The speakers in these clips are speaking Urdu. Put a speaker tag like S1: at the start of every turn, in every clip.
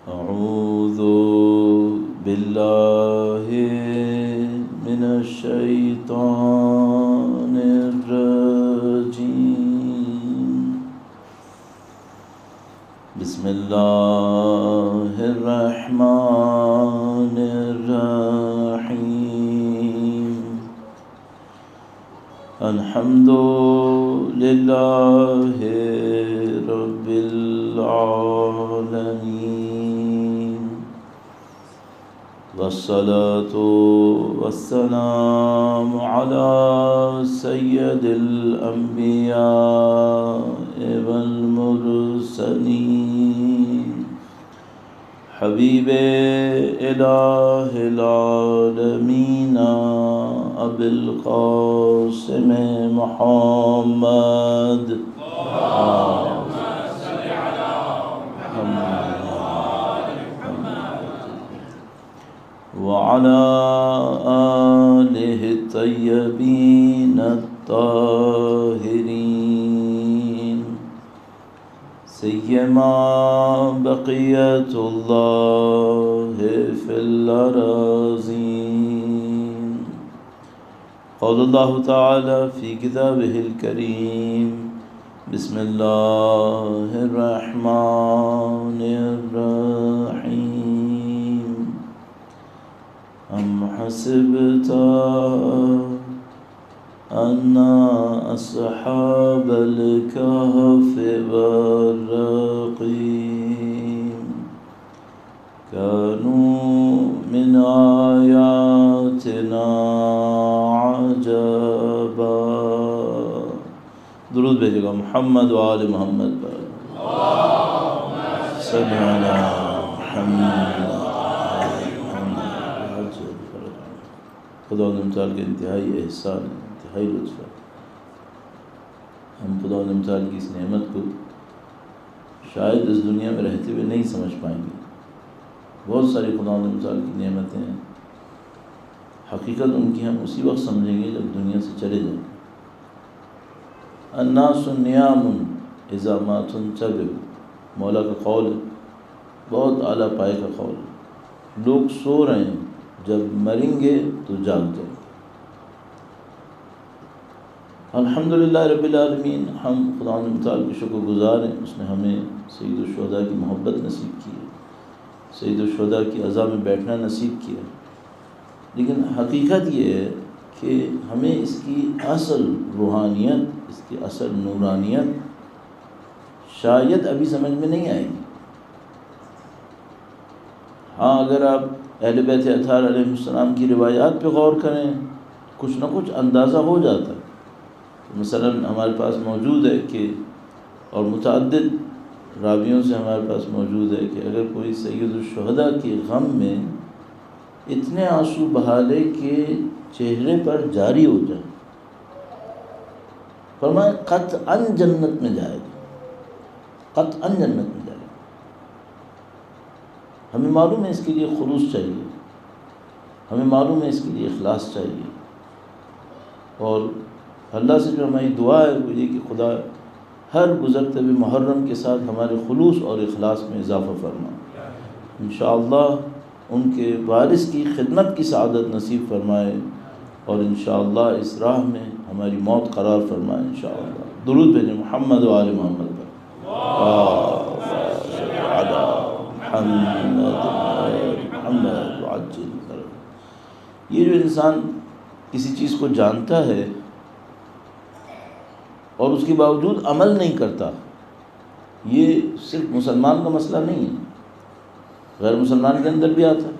S1: أعوذ بالله من الشيطان الرجيم. بسم الله الرحمن الرحيم. الحمد لله رب العالمين، والصلاة والسلام على سيد الأنبياء والمرسلين، حبيب إله العالمين أبي القاسم محمد وعلى آله الطيبين الطاهرين، سيما بقية الله في الأراضين. قال الله تعالى في كتابه الكريم: بسم الله الرحمن الرحيم. أم حسبت أن أصحاب الكهف والرقيم كانوا من آياتنا عجبا. درود بھیجے گا محمد و آل محمد پر. صلی علی محمد. خدا نمتال کے انتہائی احسان ہے، انتہائی لطف ہے. ہم خدا نمتال کی اس نعمت کو شاید اس دنیا میں رہتے ہوئے نہیں سمجھ پائیں گے. بہت ساری خدا نمتال کی نعمتیں ہیں، حقیقت ان کی ہم اسی وقت سمجھیں گے جب دنیا سے چلے جائیں. الناس نیام اذا ما تنتبه، مولا کا قول ہے، بہت اعلیٰ پائے کا قول ہے. لوگ سو رہے ہیں، جب مریں گے تو جاگ جائیں. الحمدللہ رب العالمین. ہم خدا متعال کے شکر گزار ہیں، اس نے ہمیں سید الشہداء کی محبت نصیب کی ہے، سید الشہداء کی عزا میں بیٹھنا نصیب کیا. لیکن حقیقت یہ ہے کہ ہمیں اس کی اصل روحانیت، اس کی اصل نورانیت شاید ابھی سمجھ میں نہیں آئے گی. ہاں، اگر آپ اہل بیت اطہار علیہ السلام کی روایات پہ غور کریں، کچھ نہ کچھ اندازہ ہو جاتا ہے. مثلا ہمارے پاس موجود ہے کہ، اور متعدد راویوں سے ہمارے پاس موجود ہے کہ اگر کوئی سید الشہداء کے غم میں اتنے آنسو بہا لے کہ چہرے پر جاری ہو جائے، فرمایا قطعاً جنت میں جائے گا، قطعاً جنت میں جائے گا. ہمیں معلوم ہے اس کے لیے خلوص چاہیے، ہمیں معلوم ہے اس کے لیے اخلاص چاہیے. اور اللہ سے جو ہماری دعا ہے وہ یہ کہ خدا ہر گزرتے ہوئے محرم کے ساتھ ہمارے خلوص اور اخلاص میں اضافہ فرما. انشاءاللہ ان کے وارث کی خدمت کی سعادت نصیب فرمائے، اور انشاءاللہ اس راہ میں ہماری موت قرار فرمائے انشاءاللہ. درود بھیجیں محمد و آل محمد پر. محمد وعجل. یہ جو انسان کسی چیز کو جانتا ہے اور اس کے باوجود عمل نہیں کرتا، یہ صرف مسلمان کا مسئلہ نہیں ہے، غیر مسلمان کے اندر بھی آتا ہے.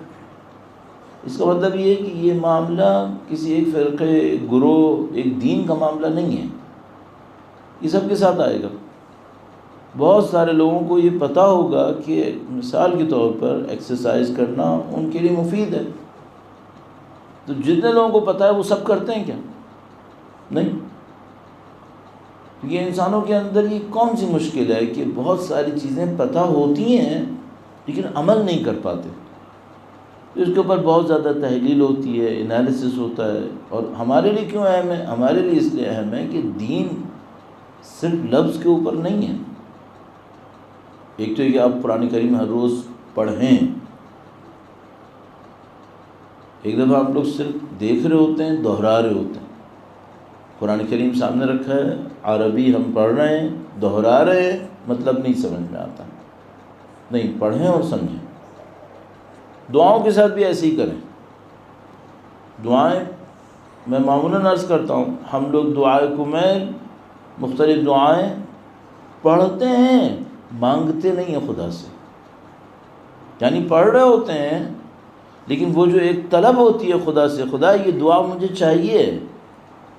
S1: اس کا مطلب یہ ہے کہ یہ معاملہ کسی ایک فرقے، ایک گروہ، ایک دین کا معاملہ نہیں ہے، یہ سب کے ساتھ آئے گا. بہت سارے لوگوں کو یہ پتہ ہوگا کہ مثال کے طور پر ایکسرسائز کرنا ان کے لیے مفید ہے، تو جتنے لوگوں کو پتہ ہے وہ سب کرتے ہیں کیا؟ نہیں. یہ انسانوں کے اندر یہ کون سی مشکل ہے کہ بہت ساری چیزیں پتہ ہوتی ہیں لیکن عمل نہیں کر پاتے. اس کے اوپر بہت زیادہ تحلیل ہوتی ہے، انالیسس ہوتا ہے. اور ہمارے لیے کیوں اہم ہے؟ ہمارے لیے اس لیے اہم ہے کہ دین صرف لفظ کے اوپر نہیں ہے. ایک تو یہ کہ آپ قرآن کریم ہر روز پڑھیں. ایک دفعہ ہم لوگ صرف دیکھ رہے ہوتے ہیں، دہرا رہے ہوتے ہیں. قرآن کریم سامنے رکھا ہے، عربی ہم پڑھ رہے ہیں، دہرا رہے ہیں، مطلب نہیں سمجھ میں آتا. نہیں، پڑھیں اور سمجھیں. دعاؤں کے ساتھ بھی ایسے ہی کریں. دعائیں میں معمولاً عرض کرتا ہوں، ہم لوگ دعائے کمیل مختلف دعائیں پڑھتے ہیں، مانگتے نہیں ہیں خدا سے. یعنی پڑھ رہے ہوتے ہیں لیکن وہ جو ایک طلب ہوتی ہے خدا سے، خدا یہ دعا مجھے چاہیے،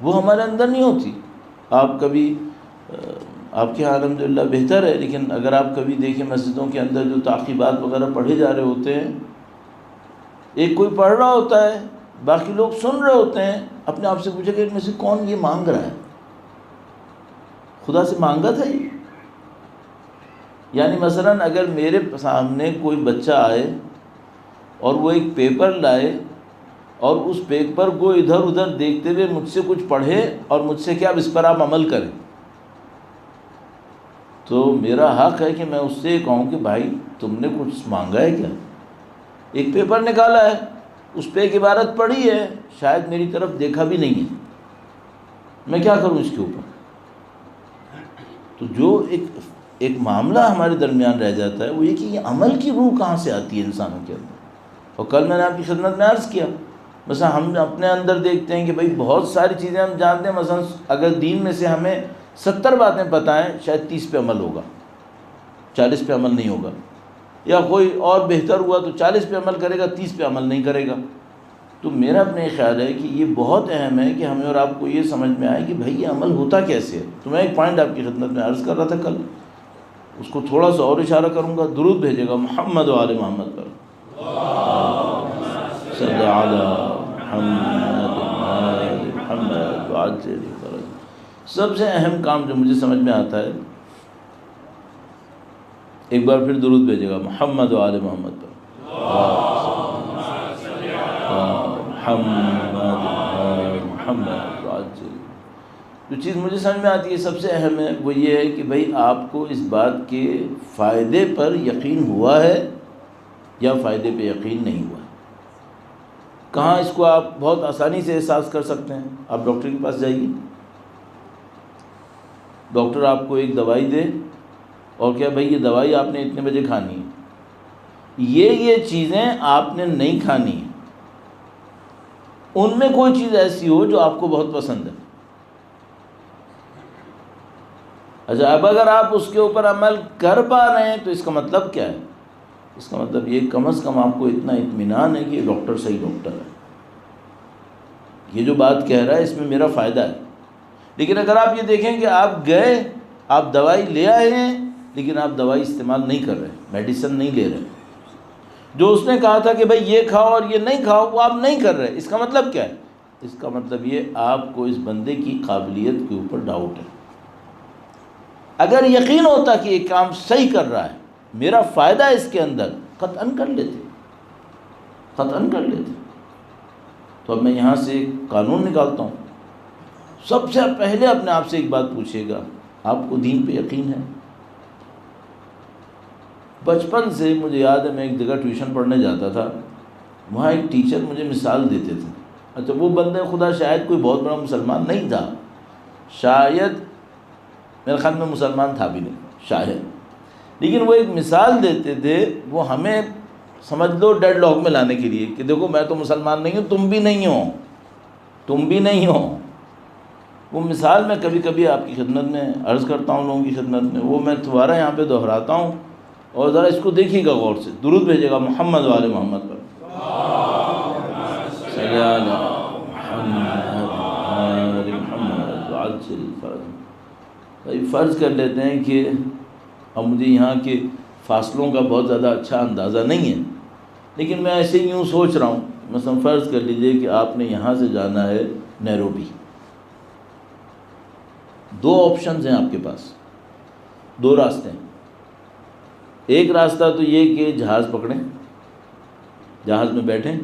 S1: وہ ہمارے اندر نہیں ہوتی. آپ کبھی آپ کے یہاں الحمدللہ بہتر ہے، لیکن اگر آپ کبھی دیکھیں مسجدوں کے اندر جو تعقیبات وغیرہ پڑھے جا رہے ہوتے ہیں، ایک کوئی پڑھ رہا ہوتا ہے، باقی لوگ سن رہے ہوتے ہیں. اپنے آپ سے پوچھے کہ ان میں سے کون یہ مانگ رہا ہے؟ خدا سے مانگا تھا یہ؟ یعنی مثلاً اگر میرے سامنے کوئی بچہ آئے اور وہ ایک پیپر لائے اور اس پیپر کو ادھر ادھر دیکھتے ہوئے مجھ سے کچھ پڑھے اور مجھ سے کیا اس پر آپ عمل کریں، تو میرا حق ہے کہ میں اس سے کہوں کہ بھائی تم نے کچھ مانگا ہے کیا؟ ایک پیپر نکالا ہے، اس پہ ایک عبارت پڑھی ہے، شاید میری طرف دیکھا بھی نہیں ہے، میں کیا کروں اس کے اوپر؟ تو جو ایک معاملہ ہمارے درمیان رہ جاتا ہے وہ یہ کہ یہ عمل کی روح کہاں سے آتی ہے انسانوں کے اندر. اور کل میں نے آپ کی خدمت میں عرض کیا، مثلا ہم اپنے اندر دیکھتے ہیں کہ بھئی بہت ساری چیزیں ہم جانتے ہیں، مثلا اگر دین میں سے ہمیں 70 باتیں پتہ ہیں، شاید 30 پہ عمل ہوگا، 40 پہ عمل نہیں ہوگا. یا کوئی اور بہتر ہوا تو 40 پہ عمل کرے گا، 30 پہ عمل نہیں کرے گا. تو میرا اپنا یہ خیال ہے کہ یہ بہت اہم ہے کہ ہمیں اور آپ کو یہ سمجھ میں آئے کہ بھئی یہ عمل ہوتا کیسے ہے. تو میں ایک پوائنٹ آپ کی خدمت میں عرض کر رہا تھا کل، اس کو تھوڑا سا اور اشارہ کروں گا. درود بھیجے گا محمد و آل محمد پر. صلی علی محمد آل محمد وعجل فرج. سب سے اہم کام جو مجھے سمجھ میں آتا ہے، ایک بار پھر درود بھیجے گا محمد و آل محمد پر. محمد وعجل. جو چیز مجھے سمجھ میں آتی ہے سب سے اہم ہے وہ یہ ہے کہ بھئی آپ کو اس بات کے فائدے پر یقین ہوا ہے یا فائدے پہ یقین نہیں ہوا ہے. کہاں اس کو آپ بہت آسانی سے احساس کر سکتے ہیں؟ آپ ڈاکٹر کے پاس جائیے، ڈاکٹر آپ کو ایک دوائی دے اور کیا بھئی یہ دوائی آپ نے اتنے بجے کھانی ہے، یہ چیزیں آپ نے نہیں کھانی ہیں. ان میں کوئی چیز ایسی ہو جو آپ کو بہت پسند ہے. اچھا، اب اگر آپ اس کے اوپر عمل کر پا رہے ہیں تو اس کا مطلب کیا ہے؟ اس کا مطلب یہ کم از کم آپ کو اتنا اطمینان ہے کہ یہ ڈاکٹر صحیح ڈاکٹر ہے، یہ جو بات کہہ رہا ہے اس میں میرا فائدہ ہے. لیکن اگر آپ یہ دیکھیں کہ آپ گئے، آپ دوائی لے آئے ہیں لیکن آپ دوائی استعمال نہیں کر رہے، میڈیسن نہیں لے رہے، جو اس نے کہا تھا کہ بھئی یہ کھاؤ اور یہ نہیں کھاؤ وہ آپ نہیں کر رہے، اس کا مطلب کیا ہے؟ اس کا مطلب یہ آپ کو اس بندے کی قابلیت کے اوپر ڈاؤٹ ہے. اگر یقین ہوتا کہ یہ کام صحیح کر رہا ہے، میرا فائدہ اس کے اندر، قطعاً کر لیتے. تو اب میں یہاں سے ایک قانون نکالتا ہوں. سب سے پہلے اپنے آپ سے ایک بات پوچھیے گا، آپ کو دین پہ یقین ہے؟ بچپن سے مجھے یاد ہے، میں ایک جگہ ٹیوشن پڑھنے جاتا تھا، وہاں ایک ٹیچر مجھے مثال دیتے تھے. اچھا، وہ بندہ خدا شاید کوئی بہت بڑا مسلمان نہیں تھا، شاید میرے خیال میں مسلمان تھا بھی نہیں شاید، لیکن وہ ایک مثال دیتے تھے، وہ ہمیں سمجھ لو ڈیڈ لاک میں لانے کے لیے کہ دیکھو میں تو مسلمان نہیں ہوں، تم بھی نہیں ہو. وہ مثال میں کبھی کبھی آپ کی خدمت میں عرض کرتا ہوں، لوگوں کی خدمت میں، وہ میں دوبارہ یہاں پہ دہراتا ہوں، اور ذرا اس کو دیکھیے گا غور سے. درود بھیجے گا محمد و آل محمد پر. صلی علی محمد آل محمد وعجل فرج. بھائی فرض کر لیتے ہیں کہ اب مجھے یہاں کے فاصلوں کا بہت زیادہ اچھا اندازہ نہیں ہے، لیکن میں ایسے ہی یوں سوچ رہا ہوں. مثلا فرض کر لیجئے کہ آپ نے یہاں سے جانا ہے نیروبی. 2 آپشنز ہیں آپ کے پاس، 2 راستے ہیں. ایک راستہ تو یہ کہ جہاز پکڑیں، جہاز میں بیٹھیں.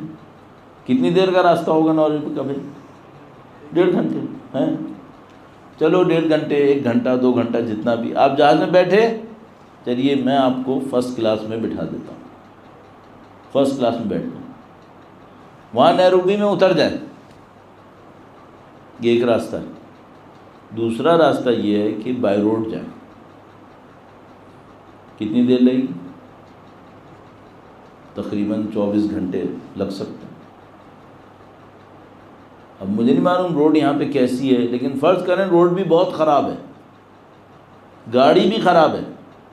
S1: کتنی دیر کا راستہ ہوگا نیروبی کا بھائی؟ 1.5 گھنٹے ہیں. چلو 1.5 گھنٹے، 1 گھنٹہ، 2 گھنٹہ، جتنا بھی. آپ جہاز میں بیٹھے، چلیے میں آپ کو فرسٹ کلاس میں بٹھا دیتا ہوں. فرسٹ کلاس میں بیٹھ جائیں، وہاں نیروبی میں اتر جائیں، یہ ایک راستہ ہے۔ دوسرا راستہ یہ ہے کہ بائی روڈ جائیں۔ کتنی دیر لگے گی؟ تقریباً 24 گھنٹے لگ سکتے ہیں۔ اب مجھے نہیں معلوم روڈ یہاں پہ کیسی ہے، لیکن فرض کریں روڈ بھی بہت خراب ہے، گاڑی بھی خراب ہے۔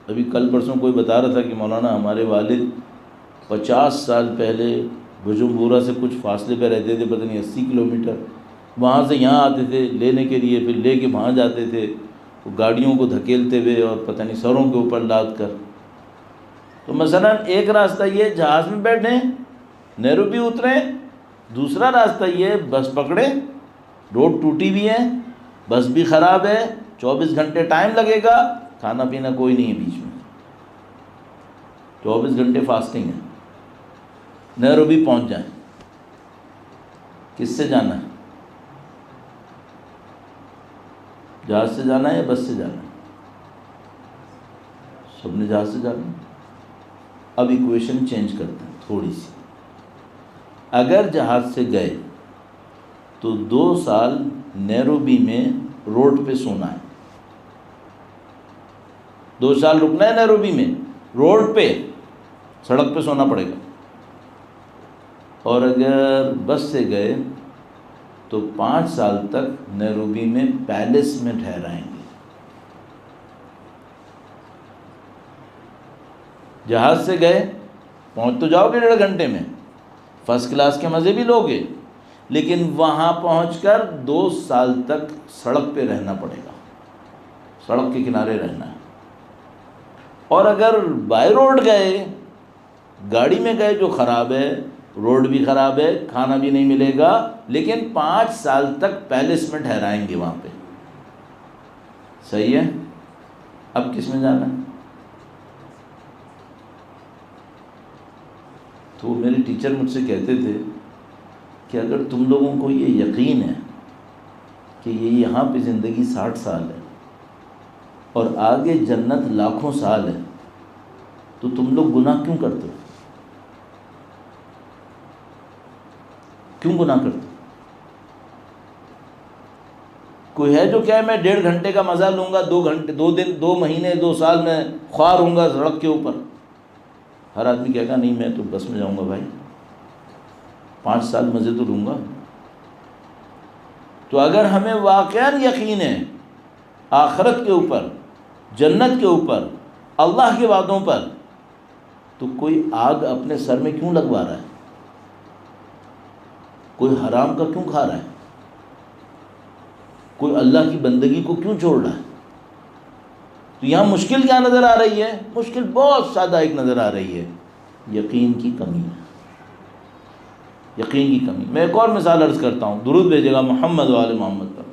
S1: ابھی کل پرسوں کوئی بتا رہا تھا کہ مولانا ہمارے والد 50 سال پہلے بجمبورہ سے کچھ فاصلے پہ رہتے تھے، پتہ نہیں 80 کلومیٹر، وہاں سے یہاں آتے تھے لینے کے لیے، پھر لے کے وہاں جاتے تھے، وہ گاڑیوں کو دھکیلتے ہوئے اور پتہ نہیں سروں کے اوپر لاد کر۔ تو مثلا ایک راستہ یہ جہاز میں بیٹھیں، نیروبی اتریں، دوسرا راستہ یہ بس پکڑیں، روڈ ٹوٹی بھی ہے، بس بھی خراب ہے، 24 گھنٹے ٹائم لگے گا، کھانا پینا کوئی نہیں ہے بیچ میں، 24 گھنٹے فاسٹنگ ہے، نیروبی پہنچ جائیں۔ کس سے جانا ہے؟ جہاز سے جانا ہے یا بس سے جانا ہے؟ سب نے جہاز سے جانا ہے۔ اب ایکویشن چینج کرتے ہیں تھوڑی سی۔ اگر جہاز سے گئے تو 2 سال نیروبی میں روڈ پہ سونا ہے، 2 سال رکنا ہے نیروبی میں، روڈ پہ سڑک پہ سونا پڑے گا۔ اور اگر بس سے گئے تو 5 سال تک نیروبی میں پیلس میں ٹھہرائیں گے۔ جہاز سے گئے پہنچ تو جاؤ گے 1.5 گھنٹے میں، فرسٹ کلاس کے مزے بھی لوگے، لیکن وہاں پہنچ کر 2 سال تک سڑک پہ رہنا پڑے گا، سڑک کے کنارے رہنا ہے۔ اور اگر بائی روڈ گئے، گاڑی میں گئے جو خراب ہے، روڈ بھی خراب ہے، کھانا بھی نہیں ملے گا، لیکن 5 سال تک پیلس میں ٹھہرائیں گے وہاں پہ۔ صحیح ہے؟ اب کس میں جانا ہے؟ تو میرے ٹیچر مجھ سے کہتے تھے کہ اگر تم لوگوں کو یہ یقین ہے کہ یہ یہاں پہ زندگی 60 سال ہے اور آگے جنت لاکھوں سال ہے، تو تم لوگ گناہ کیوں کرتے ہو؟ کیوں گناہ کرتے ہو؟ کوئی ہے جو کہے میں 1.5 گھنٹے کا مزہ لوں گا، 2 گھنٹے، 2 دن، 2 مہینے، 2 سال میں خوار ہوں گا سڑک کے اوپر؟ ہر آدمی کہے گا نہیں میں تو بس میں جاؤں گا بھائی، 5 سال مزے تو لوں گا۔ تو اگر ہمیں واقعاً یقین ہے آخرت کے اوپر، جنت کے اوپر، اللہ کے وعدوں پر، تو کوئی آگ اپنے سر میں کیوں لگوا رہا ہے؟ کوئی حرام کا کیوں کھا رہا ہے؟ کوئی اللہ کی بندگی کو کیوں چھوڑ رہا ہے؟ تو یہاں مشکل کیا نظر آ رہی ہے؟ مشکل بہت سادہ ایک نظر آ رہی ہے، یقین کی کمی ہے، یقین کی کمی۔ میں ایک اور مثال عرض کرتا ہوں، درود بھیجے گا محمد و آل محمد پر۔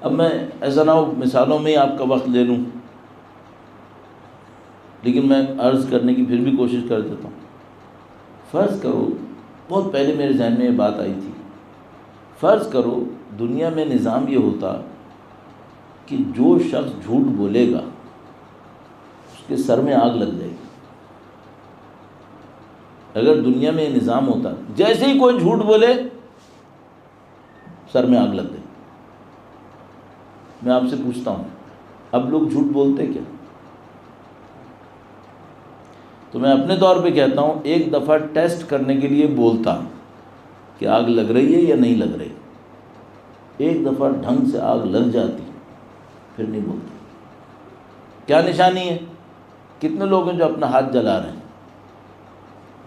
S1: اب میں ایسا نہ ہو مثالوں میں ہی آپ کا وقت لے لوں، لیکن میں عرض کرنے کی پھر بھی کوشش کر دیتا ہوں۔ فرض کرو، بہت پہلے میرے ذہن میں یہ بات آئی تھی، فرض کرو دنیا میں نظام یہ ہوتا کہ جو شخص جھوٹ بولے گا اس کے سر میں آگ لگ جائے گی۔ اگر دنیا میں یہ نظام ہوتا، جیسے ہی کوئی جھوٹ بولے سر میں آگ لگ گئی۔ میں آپ سے پوچھتا ہوں اب لوگ جھوٹ بولتے کیا؟ تو میں اپنے طور پہ کہتا ہوں ایک دفعہ ٹیسٹ کرنے کے لیے بولتا کہ آگ لگ رہی ہے یا نہیں لگ رہی، ایک دفعہ ڈھنگ سے آگ لگ جاتی پھر نہیں بولتا۔ کیا نشانی ہے؟ کتنے لوگ ہیں جو اپنا ہاتھ جلا رہے ہیں؟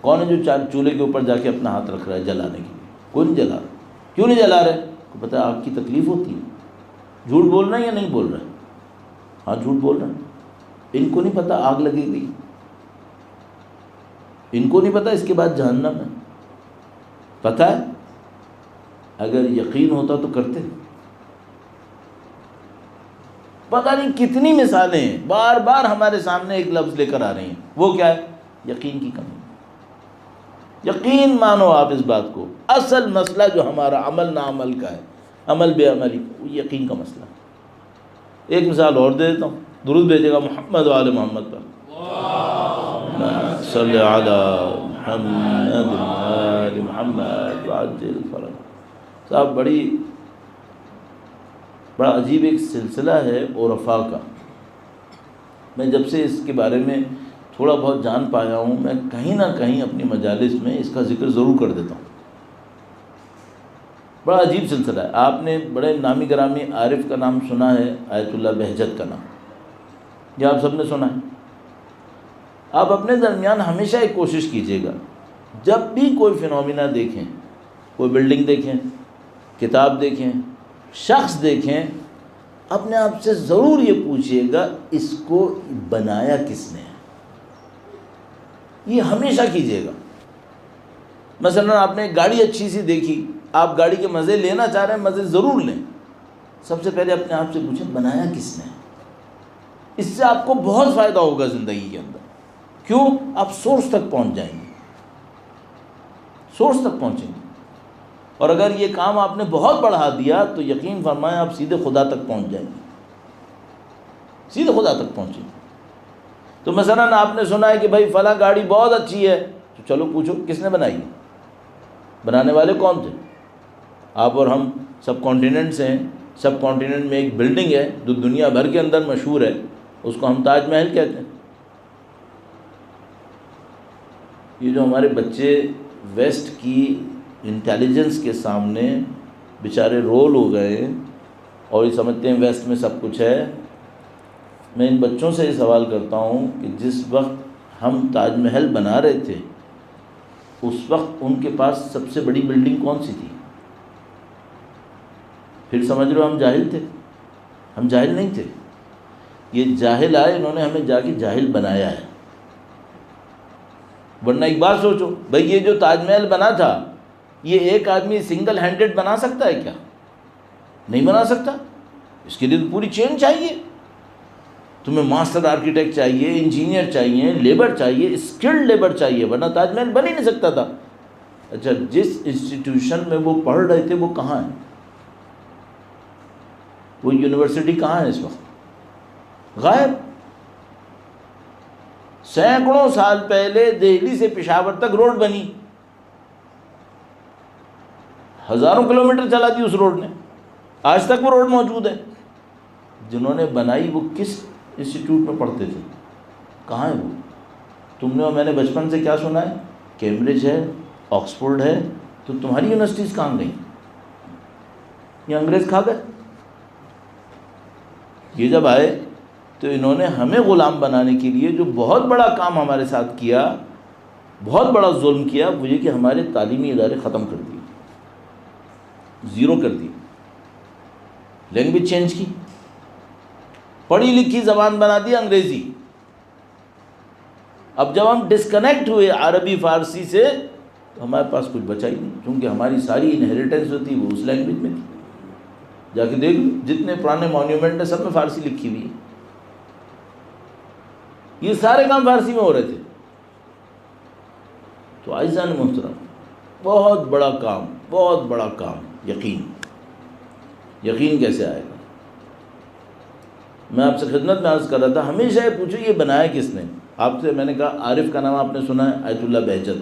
S1: کون ہے جو چولہے کے اوپر جا کے اپنا ہاتھ رکھ رہا ہے جلانے کے لیے؟ کوئی نہیں جلا رہا۔ کیوں نہیں جلا رہے؟ کو پتہ ہے آگ کی تکلیف ہوتی ہے۔ جھوٹ بول رہے ہیں یا نہیں بول رہے؟ ہاں جھوٹ بول رہے ہیں۔ ان کو نہیں پتہ آگ لگے گی، ان کو نہیں پتہ اس کے بعد جہنم ہے۔ پتہ ہے؟ اگر یقین ہوتا تو کرتے۔ پتہ نہیں کتنی مثالیں ہیں، بار بار ہمارے سامنے ایک لفظ لے کر آ رہی ہیں، وہ کیا ہے؟ یقین کی کمی۔ یقین مانو آپ اس بات کو، اصل مسئلہ جو ہمارا عمل نہ عمل کا ہے، عمل بے عملی، وہ یقین کا مسئلہ ہے۔ ایک مثال اور دے دیتا ہوں، درود بھیجے گا محمد و آل محمد پر، صلی علی محمد و آل محمد وعجل فرج۔ صاحب بڑا عجیب ایک سلسلہ ہے عرفاء کا، میں جب سے اس کے بارے میں تھوڑا بہت جان پایا ہوں، میں کہیں نہ کہیں اپنی مجالس میں اس کا ذکر ضرور کر دیتا ہوں۔ بڑا عجیب سلسلہ ہے۔ آپ نے بڑے نامی گرامی عارف کا نام سنا ہے، آیت اللہ بہجت کا نام، یہ آپ سب نے سنا ہے۔ آپ اپنے درمیان ہمیشہ ایک کوشش کیجیے گا، جب بھی کوئی فینومینا دیکھیں، کوئی بلڈنگ دیکھیں، کتاب دیکھیں، شخص دیکھیں، اپنے آپ سے ضرور یہ پوچھئے گا اس کو بنایا کس نے ہے۔ یہ ہمیشہ کیجیے گا۔ مثلا آپ نے گاڑی اچھی سی دیکھی، آپ گاڑی کے مزے لینا چاہ رہے ہیں، مزے ضرور لیں، سب سے پہلے اپنے آپ سے پوچھیں بنایا کس نے ہے۔ اس سے آپ کو بہت فائدہ ہوگا زندگی کے اندر۔ کیوں؟ آپ سورس تک پہنچ جائیں گے، سورس تک پہنچیں گے۔ اور اگر یہ کام آپ نے بہت بڑھا دیا تو یقین فرمائیں آپ سیدھے خدا تک پہنچ جائیں گے، سیدھے خدا تک پہنچیں گے۔ تو مثلا آپ نے سنا ہے کہ بھائی فلاں گاڑی بہت اچھی ہے، تو چلو پوچھو کس نے بنائی ہے، بنانے والے کون تھے؟ آپ اور ہم سب کانٹیننٹ سے ہیں، سب کانٹیننٹ میں ایک بلڈنگ ہے جو دنیا بھر کے اندر مشہور ہے، اس کو ہم تاج محل کہتے ہیں۔ یہ جو ہمارے بچے ویسٹ کی انٹیلیجنس کے سامنے بیچارے رول ہو گئے ہیں اور یہ سمجھتے ہیں ویسٹ میں سب کچھ ہے، میں ان بچوں سے یہ سوال کرتا ہوں کہ جس وقت ہم تاج محل بنا رہے تھے اس وقت ان کے پاس سب سے بڑی بلڈنگ کون سی تھی؟ پھر سمجھ لو ہم جاہل تھے؟ ہم جاہل نہیں تھے، یہ جاہل آئے، انہوں نے ہمیں جا کے جاہل بنایا ہے۔ ورنہ ایک بات سوچو بھئی، یہ جو تاج محل بنا تھا یہ ایک آدمی سنگل ہینڈڈ بنا سکتا ہے کیا؟ نہیں بنا سکتا، اس کے لیے تو پوری چین چاہیے، تمہیں ماسٹر آرکیٹیکٹ چاہیے، انجینئر چاہیے، لیبر چاہیے، اسکلڈ لیبر چاہیے، ورنہ تاج محل بن ہی نہیں سکتا تھا۔ اچھا، جس انسٹیٹیوشن میں وہ پڑھ رہے تھے وہ کہاں ہے؟ وہ یونیورسٹی کہاں ہے اس وقت؟ غائب۔ سینکڑوں سال پہلے دہلی سے پشاور تک روڈ بنی، ہزاروں کلومیٹر چلا دی اس روڈ نے، آج تک وہ روڈ موجود ہے۔ جنہوں نے بنائی وہ کس انسٹیٹیوٹ میں پڑھتے تھے؟ کہاں ہے وہ؟ تم نے اور میں نے بچپن سے کیا سنا ہے؟ کیمبرج ہے، آکسفورڈ ہے، تو تمہاری یونیورسٹیز کہاں گئیں؟ یہ انگریز کھا گئے۔ یہ جب آئے تو انہوں نے ہمیں غلام بنانے کے لیے جو بہت بڑا کام ہمارے ساتھ کیا، بہت بڑا ظلم کیا، وہ یہ کہ ہمارے تعلیمی ادارے ختم کر دیے، زیرو کر دیے، لینگویج چینج کی، پڑھی لکھی زبان بنا دی انگریزی۔ اب جب ہم ڈسکنیکٹ ہوئے عربی فارسی سے تو ہمارے پاس کچھ بچا ہی نہیں، کیونکہ ہماری ساری انہیریٹنس جو تھی وہ اس لینگویج میں تھی۔ جا کے دیکھ لو، جتنے پرانے مانیومنٹ ہیں سب میں فارسی لکھی ہوئی ہے، یہ سارے کام فارسی میں ہو رہے تھے۔ تو عزیزان محترم، بہت بڑا کام، بہت بڑا کام، یقین کیسے آئے گا؟ میں آپ سے خدمت میں عرض کر رہا تھا، ہمیشہ یہ پوچھو یہ بنایا کس نے؟ آپ سے میں نے کہا عارف کا نام آپ نے سنا ہے، آیت اللہ بہجت،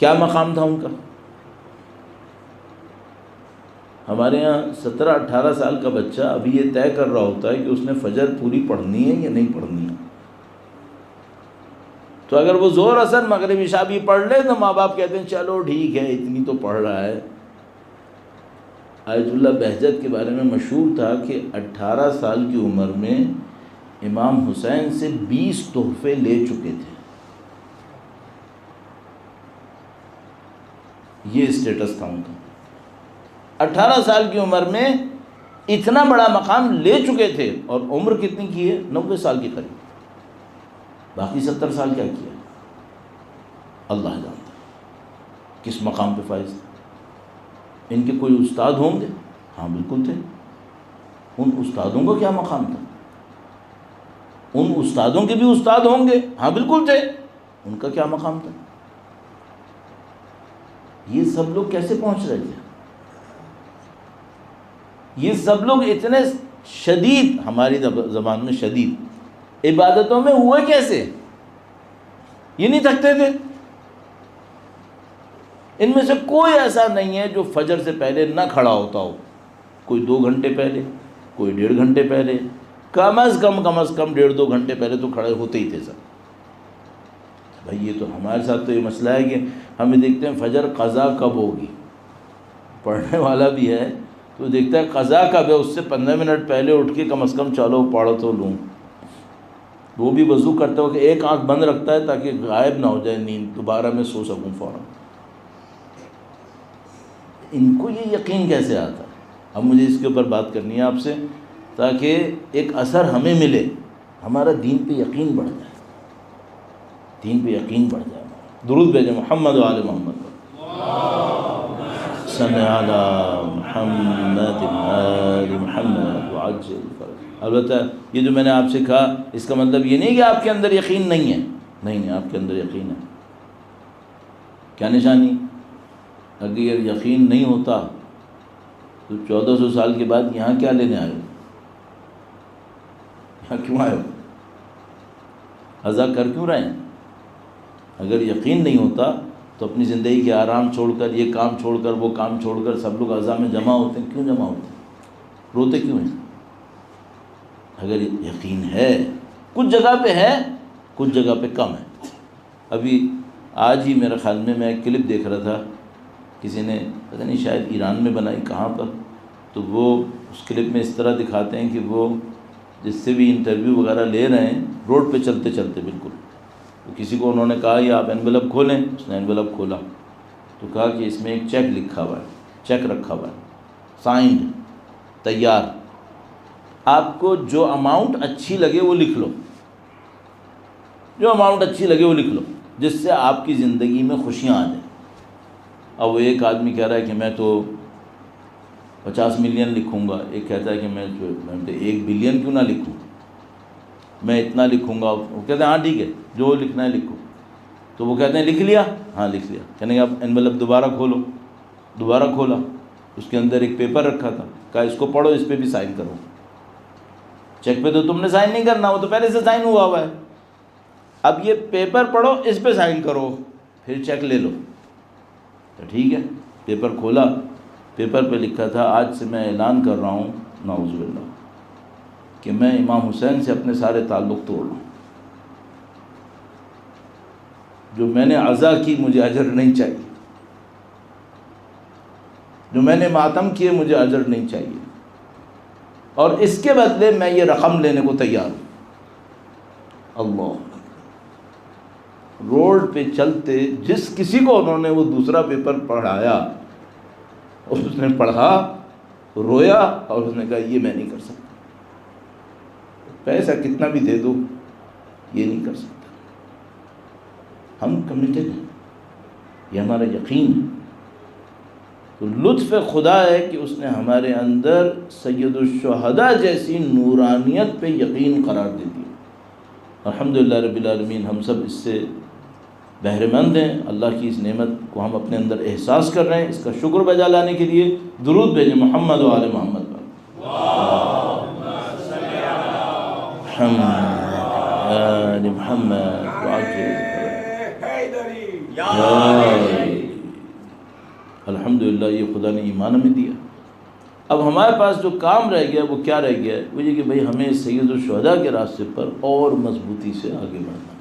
S1: کیا مقام تھا ان کا؟ ہمارے یہاں 17-18 سال کا بچہ ابھی یہ طے کر رہا ہوتا ہے کہ اس نے فجر پوری پڑھنی ہے یا نہیں پڑھنی ہے، تو اگر وہ ظہر اثر مغرب عشاء بھی پڑھ لے تو ماں باپ کہتے ہیں چلو ٹھیک ہے اتنی تو پڑھ رہا ہے۔ آیت اللہ بہجت کے بارے میں مشہور تھا کہ 18 سال کی عمر میں امام حسین سے 20 تحفے لے چکے تھے، یہ اسٹیٹس تھا ان کا۔ 18 سال کی عمر میں اتنا بڑا مقام لے چکے تھے، اور عمر کتنی کی ہے؟ 90 سال کے قریب۔ باقی 70 سال کیا کیا اللہ جانتا ہے، کس مقام پہ فائز تھے۔ ان کے کوئی استاد ہوں گے؟ ہاں بالکل تھے۔ ان استادوں کا کیا مقام تھا؟ ان استادوں کے بھی استاد ہوں گے؟ ہاں بالکل تھے۔ ان کا کیا مقام تھا؟ یہ سب لوگ کیسے پہنچ رہے تھے؟ یہ سب لوگ اتنے شدید، ہماری زبان میں شدید عبادتوں میں ہوئے کیسے؟ یہ نہیں تھکتے تھے؟ ان میں سے کوئی ایسا نہیں ہے جو فجر سے پہلے نہ کھڑا ہوتا ہو، کوئی 2 گھنٹے پہلے، کوئی 1.5 گھنٹے پہلے، کم از کم 1.5-2 گھنٹے پہلے تو کھڑے ہوتے ہی تھے سب۔ بھائی یہ تو ہمارے ساتھ تو یہ مسئلہ ہے کہ ہمیں دیکھتے ہیں فجر قضا کب ہوگی، پڑھنے والا بھی ہے تو دیکھتا ہے قضا کب ہے، اس سے 15 منٹ پہلے اٹھ کے کم از کم چلو پڑھ تو لوں۔ وہ بھی وضو کرتے ہو کہ ایک آنکھ بند رکھتا ہے تاکہ غائب نہ ہو جائے نیند، دوبارہ میں سو سکوں فوراً۔ ان کو یہ یقین کیسے آتا ہے؟ اب مجھے اس کے اوپر بات کرنی ہے آپ سے تاکہ ایک اثر ہمیں ملے، ہمارا دین پہ یقین بڑھ جائے، دین پہ یقین بڑھ جائے۔ درود بھیجیں محمد و آل محمد، صلی علی محمد آل محمد وعجل فرج۔ البتہ یہ جو میں نے آپ سے کہا اس کا مطلب یہ نہیں کہ آپ کے اندر یقین نہیں ہے، نہیں، آپ کے اندر یقین ہے۔ کیا نشانی؟ اگر یقین نہیں ہوتا تو 1400 سال کے بعد یہاں کیا لینے آئے ہو؟ یہاں کیوں آئے ہو؟ عزا کر کیوں رہے ہیں؟ اگر یقین نہیں ہوتا تو اپنی زندگی کے آرام چھوڑ کر، یہ کام چھوڑ کر، وہ کام چھوڑ کر سب لوگ عزا میں جمع ہوتے ہیں۔ کیوں جمع ہوتے ہیں؟ روتے کیوں ہیں؟ اگر یقین ہے، کچھ جگہ پہ ہے، کچھ جگہ پہ کم ہے۔ ابھی آج ہی میرے خیال میں ایک کلپ دیکھ رہا تھا، کسی نے پتہ نہیں شاید ایران میں بنائی کہاں پر، تو وہ اس کلپ میں اس طرح دکھاتے ہیں کہ وہ جس سے بھی انٹرویو وغیرہ لے رہے ہیں روڈ پہ چلتے چلتے بالکل، تو کسی کو انہوں نے کہا یہ آپ انویلپ کھولیں، اس نے انویلپ کھولا تو کہا کہ اس میں ایک چیک لکھا ہوا ہے، چیک رکھا ہوا ہے، سائنڈ، تیار، آپ کو جو اماؤنٹ اچھی لگے وہ لکھ لو، جو اماؤنٹ اچھی لگے وہ لکھ لو جس سے آپ کی زندگی میں خوشیاں آ جائیں۔ اب وہ ایک آدمی کہہ رہا ہے کہ میں تو 50 ملین لکھوں گا، ایک کہتا ہے کہ میں 1 بلین کیوں نہ لکھوں، میں اتنا لکھوں گا۔ وہ کہتے ہیں ہاں ٹھیک ہے جو لکھنا ہے لکھو، تو وہ کہتے ہیں لکھ لیا؟ ہاں لکھ لیا۔ کہنے کہ اب انویلپ دوبارہ کھولو، دوبارہ کھولا، اس کے اندر ایک پیپر رکھا تھا، کہا اس کو پڑھو، اس پہ بھی سائن کرو۔ چیک پہ تو تم نے سائن نہیں کرنا، وہ تو پہلے سے سائن ہوا ہوا ہے، اب یہ پیپر پڑھو، اس پہ سائن کرو، پھر چیک لے لو۔ تو ٹھیک ہے، پیپر کھولا، پیپر پہ لکھا تھا آج سے میں اعلان کر رہا ہوں نعوذ باللہ کہ میں امام حسین سے اپنے سارے تعلق توڑ لوں، جو میں نے عزا کی مجھے اجر نہیں چاہیے، جو میں نے ماتم کیے مجھے اجر نہیں چاہیے، اور اس کے بدلے میں یہ رقم لینے کو تیار ہوں۔ اللہ، روڈ پہ چلتے جس کسی کو انہوں نے وہ دوسرا پیپر پڑھایا اور اس نے پڑھا، رویا اور اس نے کہا یہ میں نہیں کر سکتا، پیسہ کتنا بھی دے دو یہ نہیں کر سکتا۔ ہم کمیٹڈ ہیں، یہ ہمارا یقین ہے۔ تو لطف خدا ہے کہ اس نے ہمارے اندر سید الشہداء جیسی نورانیت پہ یقین قرار دے دی۔ الحمدللہ رب العالمین، ہم سب اس سے بہرے مند ہیں، اللہ کی اس نعمت کو ہم اپنے اندر احساس کر رہے ہیں۔ اس کا شکر بجا لانے کے لیے درود بھیجیں محمد و آل محمد پر۔ محمد آل محمد وعجل الحمدللہ، یہ خدا نے ایمان ہمیں دیا۔ اب ہمارے پاس جو کام رہ گیا وہ کیا رہ گیا ہے؟ وہ یہ کہ بھئی ہمیں سید الشہداء کے راستے پر اور مضبوطی سے آگے بڑھنا،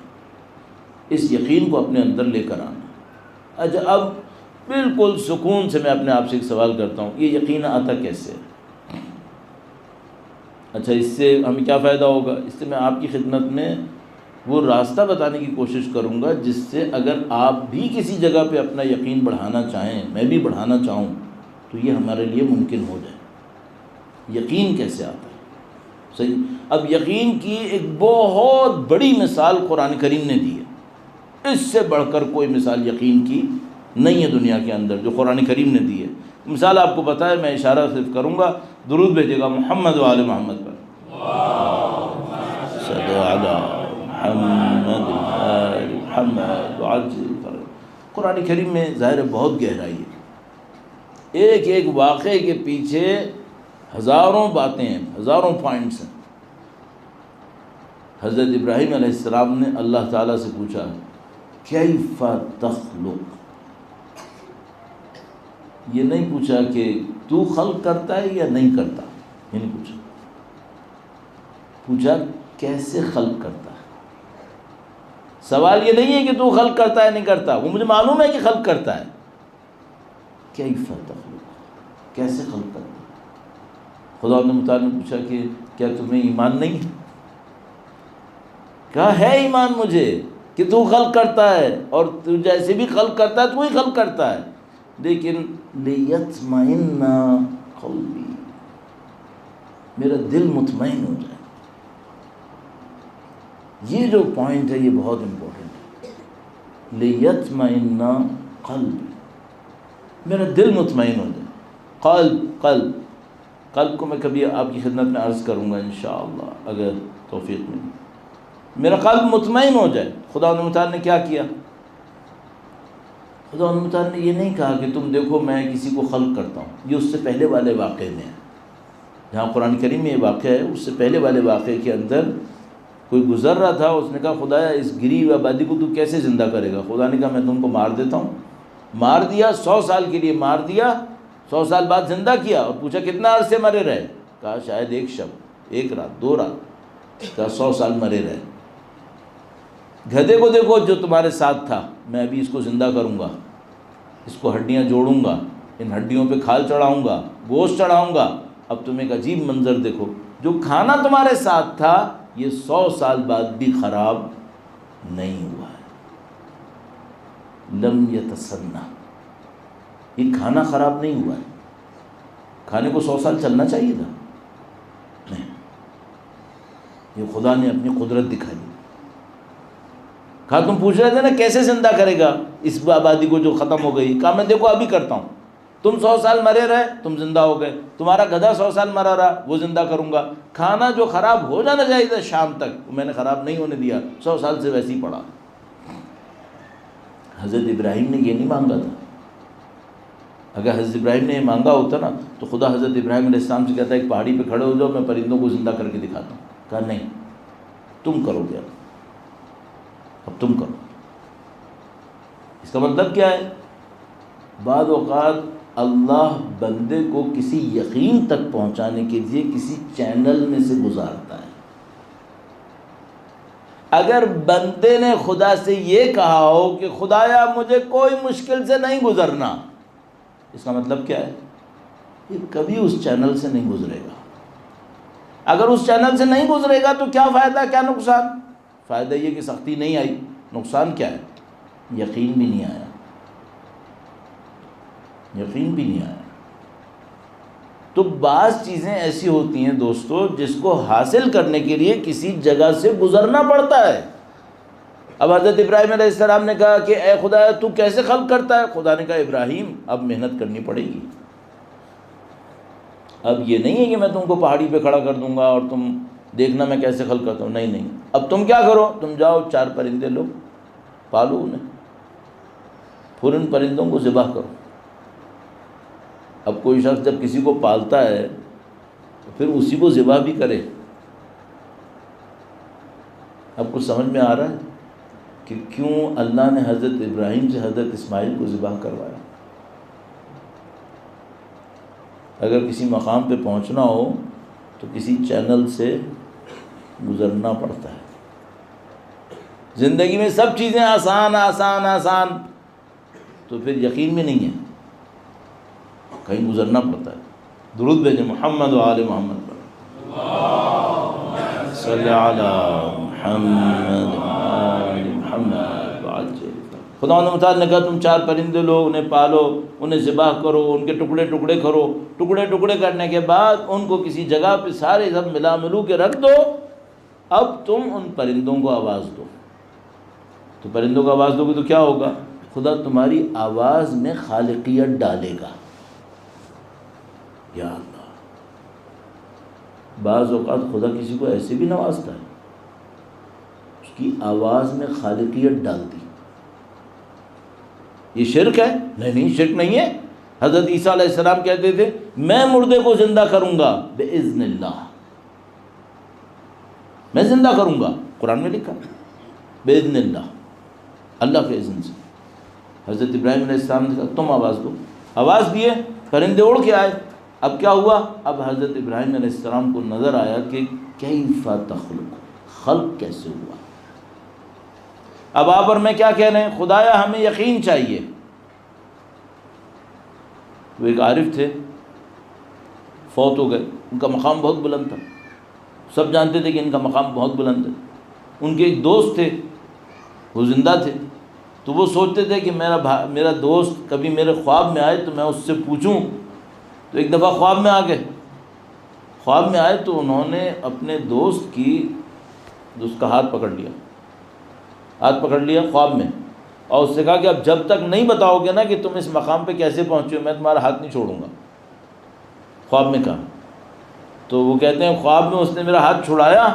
S1: اس یقین کو اپنے اندر لے کر آنا۔ اچھا، اب بالکل سکون سے میں اپنے آپ سے ایک سوال کرتا ہوں، یہ یقین آتا کیسے ہے؟ اچھا، اس سے ہمیں کیا فائدہ ہوگا؟ اس سے میں آپ کی خدمت میں وہ راستہ بتانے کی کوشش کروں گا جس سے اگر آپ بھی کسی جگہ پہ اپنا یقین بڑھانا چاہیں، میں بھی بڑھانا چاہوں، تو یہ ہمارے لیے ممکن ہو جائے۔ یقین کیسے آتا ہے؟ صحیح، اب یقین کی ایک بہت بڑی مثال قرآن کریم نے دی ہے، اس سے بڑھ کر کوئی مثال یقین کی نہیں ہے دنیا کے اندر جو قرآن کریم نے دی ہے۔ مثال آپ کو پتہ ہے، میں اشارہ صرف کروں گا، درود بھیجے گا محمد و آل محمد پر۔ صلی علی محمد آل محمد وعجل فرج۔ قرآن کریم میں ظاہر ہے بہت گہرائی ہے، ایک ایک واقعے کے پیچھے ہزاروں باتیں ہیں، ہزاروں پوائنٹس ہیں۔ حضرت ابراہیم علیہ السلام نے اللہ تعالیٰ سے پوچھا کیف تخلق، یہ نہیں پوچھا کہ تو خلق کرتا ہے یا نہیں کرتا، یہ نہیں پوچھا، پوچھا کیسے خلق کرتا ہے۔ سوال یہ نہیں ہے کہ تو خلق کرتا ہے نہیں کرتا، وہ مجھے معلوم ہے کہ خلق کرتا ہے، کیف تخلق، کیسے خلق کرتا ہے۔ خدا متعالی نے پوچھا کہ کیا تمہیں ایمان نہیں ہے؟ کہا ہے ایمان مجھے کہ تو خلق کرتا ہے، اور تو جیسے بھی خلق کرتا ہے تو وہی خلق کرتا ہے، لیکن لیطمئن قلبی، میرا دل مطمئن ہو جائے۔ یہ جو پوائنٹ ہے یہ بہت امپورٹنٹ ہے، لیطمئن قلبی، میرا دل مطمئن ہو جائے۔ قلب کو میں کبھی آپ کی خدمت میں عرض کروں گا انشاءاللہ اگر توفیق ملی، میرا قلب مطمئن ہو جائے۔ خدا متعال نے کیا کیا؟ خدا متعال نے یہ نہیں کہا کہ تم دیکھو میں کسی کو خلق کرتا ہوں، یہ اس سے پہلے والے واقعے میں ہے، جہاں قرآن کریم میں یہ واقعہ ہے اس سے پہلے والے واقعے کے اندر کوئی گزر رہا تھا، اس نے کہا خدایا اس گری ہوئی آبادی کو تو کیسے زندہ کرے گا؟ خدا نے کہا میں تم کو مار دیتا ہوں۔ مار دیا، 100 سال کے لیے مار دیا، 100 سال بعد زندہ کیا، اور پوچھا کتنا عرصے مرے رہے؟ کہا شاید ایک شب، ایک رات، 2 رات، کہا 100 سال مرے رہے۔ گدھے کو دیکھو جو تمہارے ساتھ تھا، میں ابھی اس کو زندہ کروں گا، اس کو ہڈیاں جوڑوں گا، ان ہڈیوں پہ کھال چڑھاؤں گا، گوشت چڑھاؤں گا۔ اب تم ایک عجیب منظر دیکھو، جو کھانا تمہارے ساتھ تھا یہ 100 سال بعد بھی خراب نہیں ہوا ہے، لم یتسنہ، یہ کھانا خراب نہیں ہوا ہے۔ کھانے کو 100 سال چلنا چاہیے تھا، نہیں، یہ خدا نے اپنی قدرت دکھائی۔ کہا تم پوچھ رہے تھے نا کیسے زندہ کرے گا اس آبادی کو جو ختم ہو گئی؟ کہا میں دیکھو ابھی کرتا ہوں، تم 100 سال مرے رہے تم زندہ ہو گئے، تمہارا گدھا 100 سال مرا رہا وہ زندہ کروں گا۔ کھانا جو خراب ہو جانا چاہیے تھا شام تک میں نے خراب نہیں ہونے دیا، 100 سال سے ویسے ہی پڑا۔ حضرت ابراہیم نے یہ نہیں مانگا تھا، اگر حضرت ابراہیم نے یہ مانگا ہوتا نا تو خدا حضرت ابراہیم علیہ السلام سے کہتا ہے ایک پہاڑی پہ کھڑے ہو جاؤ میں پرندوں کو زندہ کر کے دکھاتا ہوں۔ کہا نہیں، تم کرو گے، اب تم کرو۔ اس کا مطلب کیا ہے؟ بعض اوقات اللہ بندے کو کسی یقین تک پہنچانے کے لیے کسی چینل میں سے گزارتا ہے۔ اگر بندے نے خدا سے یہ کہا ہو کہ خدایا مجھے کوئی مشکل سے نہیں گزرنا، اس کا مطلب کیا ہے؟ یہ کبھی اس چینل سے نہیں گزرے گا۔ اگر اس چینل سے نہیں گزرے گا تو کیا فائدہ کیا نقصان؟ فائدہ یہ کہ سختی نہیں آئی، نقصان کیا ہے؟ یقین بھی نہیں آیا، یقین بھی نہیں آیا۔ تو بعض چیزیں ایسی ہوتی ہیں دوستو جس کو حاصل کرنے کے لیے کسی جگہ سے گزرنا پڑتا ہے۔ اب حضرت ابراہیم علیہ السلام نے کہا کہ اے خدا تو کیسے خلق کرتا ہے؟ خدا نے کہا ابراہیم اب محنت کرنی پڑے گی، اب یہ نہیں ہے کہ میں تم کو پہاڑی پہ کھڑا کر دوں گا اور تم دیکھنا میں کیسے خلق کرتا ہوں، نہیں، اب تم کیا کرو، تم جاؤ 4 پرندے لو، پالو انہیں، پھر ان پرندوں کو ذبح کرو۔ اب کوئی شخص جب کسی کو پالتا ہے تو پھر اسی کو ذبح بھی کرے۔ اب کچھ سمجھ میں آ رہا ہے کہ کیوں اللہ نے حضرت ابراہیم سے حضرت اسماعیل کو ذبح کروایا؟ اگر کسی مقام پہ پہنچنا ہو تو کسی چینل سے گزرنا پڑتا ہے۔ زندگی میں سب چیزیں آسان آسان آسان تو پھر یقین بھی نہیں ہے، کہیں گزرنا پڑتا ہے۔ درود بھیجیں محمد و آل محمد پر، صلی علی محمد و آل محمد وعجل۔ خدا متعال نے کہا تم 4 پرندے لو، انہیں پالو، انہیں ذبح کرو، ان کے ٹکڑے ٹکڑے کرو، ٹکڑے ٹکڑے کرنے کے بعد ان کو کسی جگہ پہ سارے سب ملا ملو کے رکھ دو۔ اب تم ان پرندوں کو آواز دو، تو پرندوں کو آواز دو گے تو کیا ہوگا؟ خدا تمہاری آواز میں خالقیت ڈالے گا۔ یا اللہ، بعض اوقات خدا کسی کو ایسے بھی نوازتا ہے، اس کی آواز میں خالقیت ڈال دی۔ یہ شرک ہے؟ نہیں شرک نہیں ہے۔ حضرت عیسیٰ علیہ السلام کہتے تھے میں مردے کو زندہ کروں گا بِإِذْنِ اللہ، میں زندہ کروں گا، قرآن میں لکھا بِإِذْنِ اللہ، اللہ کے اذن سے۔ حضرت ابراہیم علیہ السلام نے کہا تم آواز دو، آواز دیے، پرندے اڑ کے آئے۔ اب کیا ہوا؟ اب حضرت ابراہیم علیہ السلام کو نظر آیا کہ کیف تخلق، خلق کیسے ہوا۔ اب آپ اور میں کیا کہہ رہے ہیں؟ خدایا ہمیں یقین چاہیے۔ وہ ایک عارف تھے، فوت ہو گئے، ان کا مقام بہت بلند تھا، سب جانتے تھے کہ ان کا مقام بہت بلند ہے۔ ان کے ایک دوست تھے، وہ زندہ تھے، تو وہ سوچتے تھے کہ میرا دوست کبھی میرے خواب میں آئے تو میں اس سے پوچھوں۔ تو ایک دفعہ خواب میں آ گئے، خواب میں آئے تو انہوں نے اپنے دوست کا ہاتھ پکڑ لیا خواب میں، اور اس سے کہا کہ اب جب تک نہیں بتاؤ گے نا کہ تم اس مقام پہ کیسے پہنچے ہو، میں تمہارا ہاتھ نہیں چھوڑوں گا۔ خواب میں کہا، تو وہ کہتے ہیں خواب میں اس نے میرا ہاتھ چھڑایا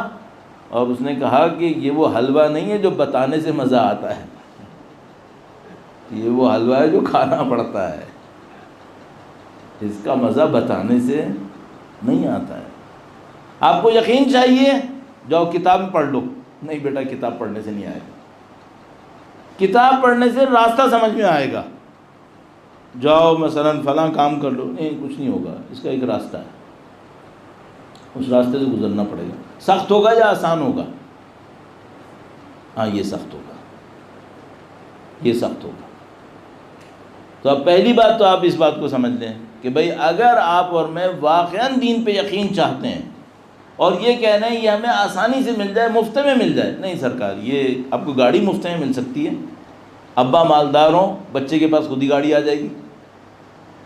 S1: اور اس نے کہا کہ یہ وہ حلوہ نہیں ہے جو بتانے سے مزہ آتا ہے، یہ وہ حلوہ ہے جو کھانا پڑتا ہے، اس کا مزہ بتانے سے نہیں آتا ہے۔ آپ کو یقین چاہیے، جاؤ کتاب میں پڑھ لو۔ نہیں بیٹا، کتاب پڑھنے سے نہیں آئے گا، کتاب پڑھنے سے راستہ سمجھ میں آئے گا۔ جاؤ مثلا فلاں کام کر لو، نہیں کچھ نہیں ہوگا، اس کا ایک راستہ ہے، اس راستے سے گزرنا پڑے گا۔ سخت ہوگا یا آسان ہوگا؟ ہاں یہ سخت ہوگا، یہ سخت ہوگا۔ تو اب پہلی بات تو آپ اس بات کو سمجھ لیں کہ بھئی اگر آپ اور میں واقعاً دین پہ یقین چاہتے ہیں اور یہ کہنا ہے یہ ہمیں آسانی سے مل جائے، مفت میں مل جائے، نہیں سرکار، یہ آپ کو گاڑی مفت میں مل سکتی ہے، ابا مالدار ہوں بچے کے پاس خود ہی گاڑی آ جائے گی۔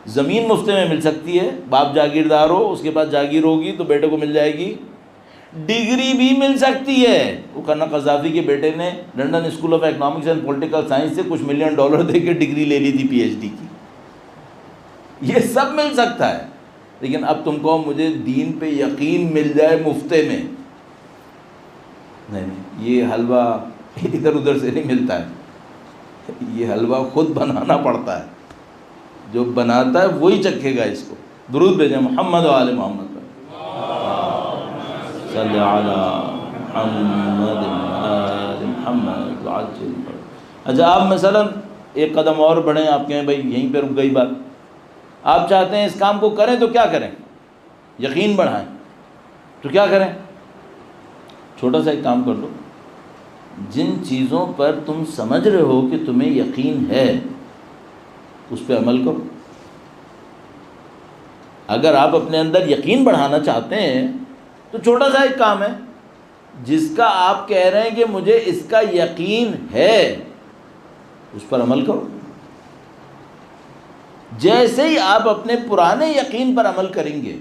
S1: زمین مفت میں مل سکتی ہے، باپ جاگیردار ہو اس کے پاس جاگیر ہوگی تو بیٹے کو مل جائے گی۔ ڈگری بھی مل سکتی ہے، وہ کنا قذافی کے بیٹے نے London school of economics and political science سے کچھ $1 ملین دے کے ڈگری لے لی تھی PhD کی، یہ سب مل سکتا ہے۔ لیکن اب تم کو مجھے دین پہ یقین مل جائے مفتے میں، نہیں، یہ حلوہ ادھر ادھر سے نہیں ملتا ہے، یہ حلوہ خود بنانا پڑتا ہے، جو بناتا ہے وہی چکھے گا اس کو۔ درود بھیجیں محمد و آل محمد پر، صلی علی محمد آل محمد وعجل۔ اچھا آپ مثلا ایک قدم اور بڑھیں، آپ کہیں بھائی یہیں پہ رک گئی بات، آپ چاہتے ہیں اس کام کو کریں تو کیا کریں؟ یقین بڑھائیں تو کیا کریں؟ چھوٹا سا ایک کام کر لو، جن چیزوں پر تم سمجھ رہے ہو کہ تمہیں یقین ہے اس پہ عمل کرو۔ اگر آپ اپنے اندر یقین بڑھانا چاہتے ہیں تو چھوٹا سا ایک کام ہے جس کا آپ کہہ رہے ہیں کہ مجھے اس کا یقین ہے، اس پر عمل کرو۔ جیسے ہی آپ اپنے پرانے یقین پر عمل کریں گے،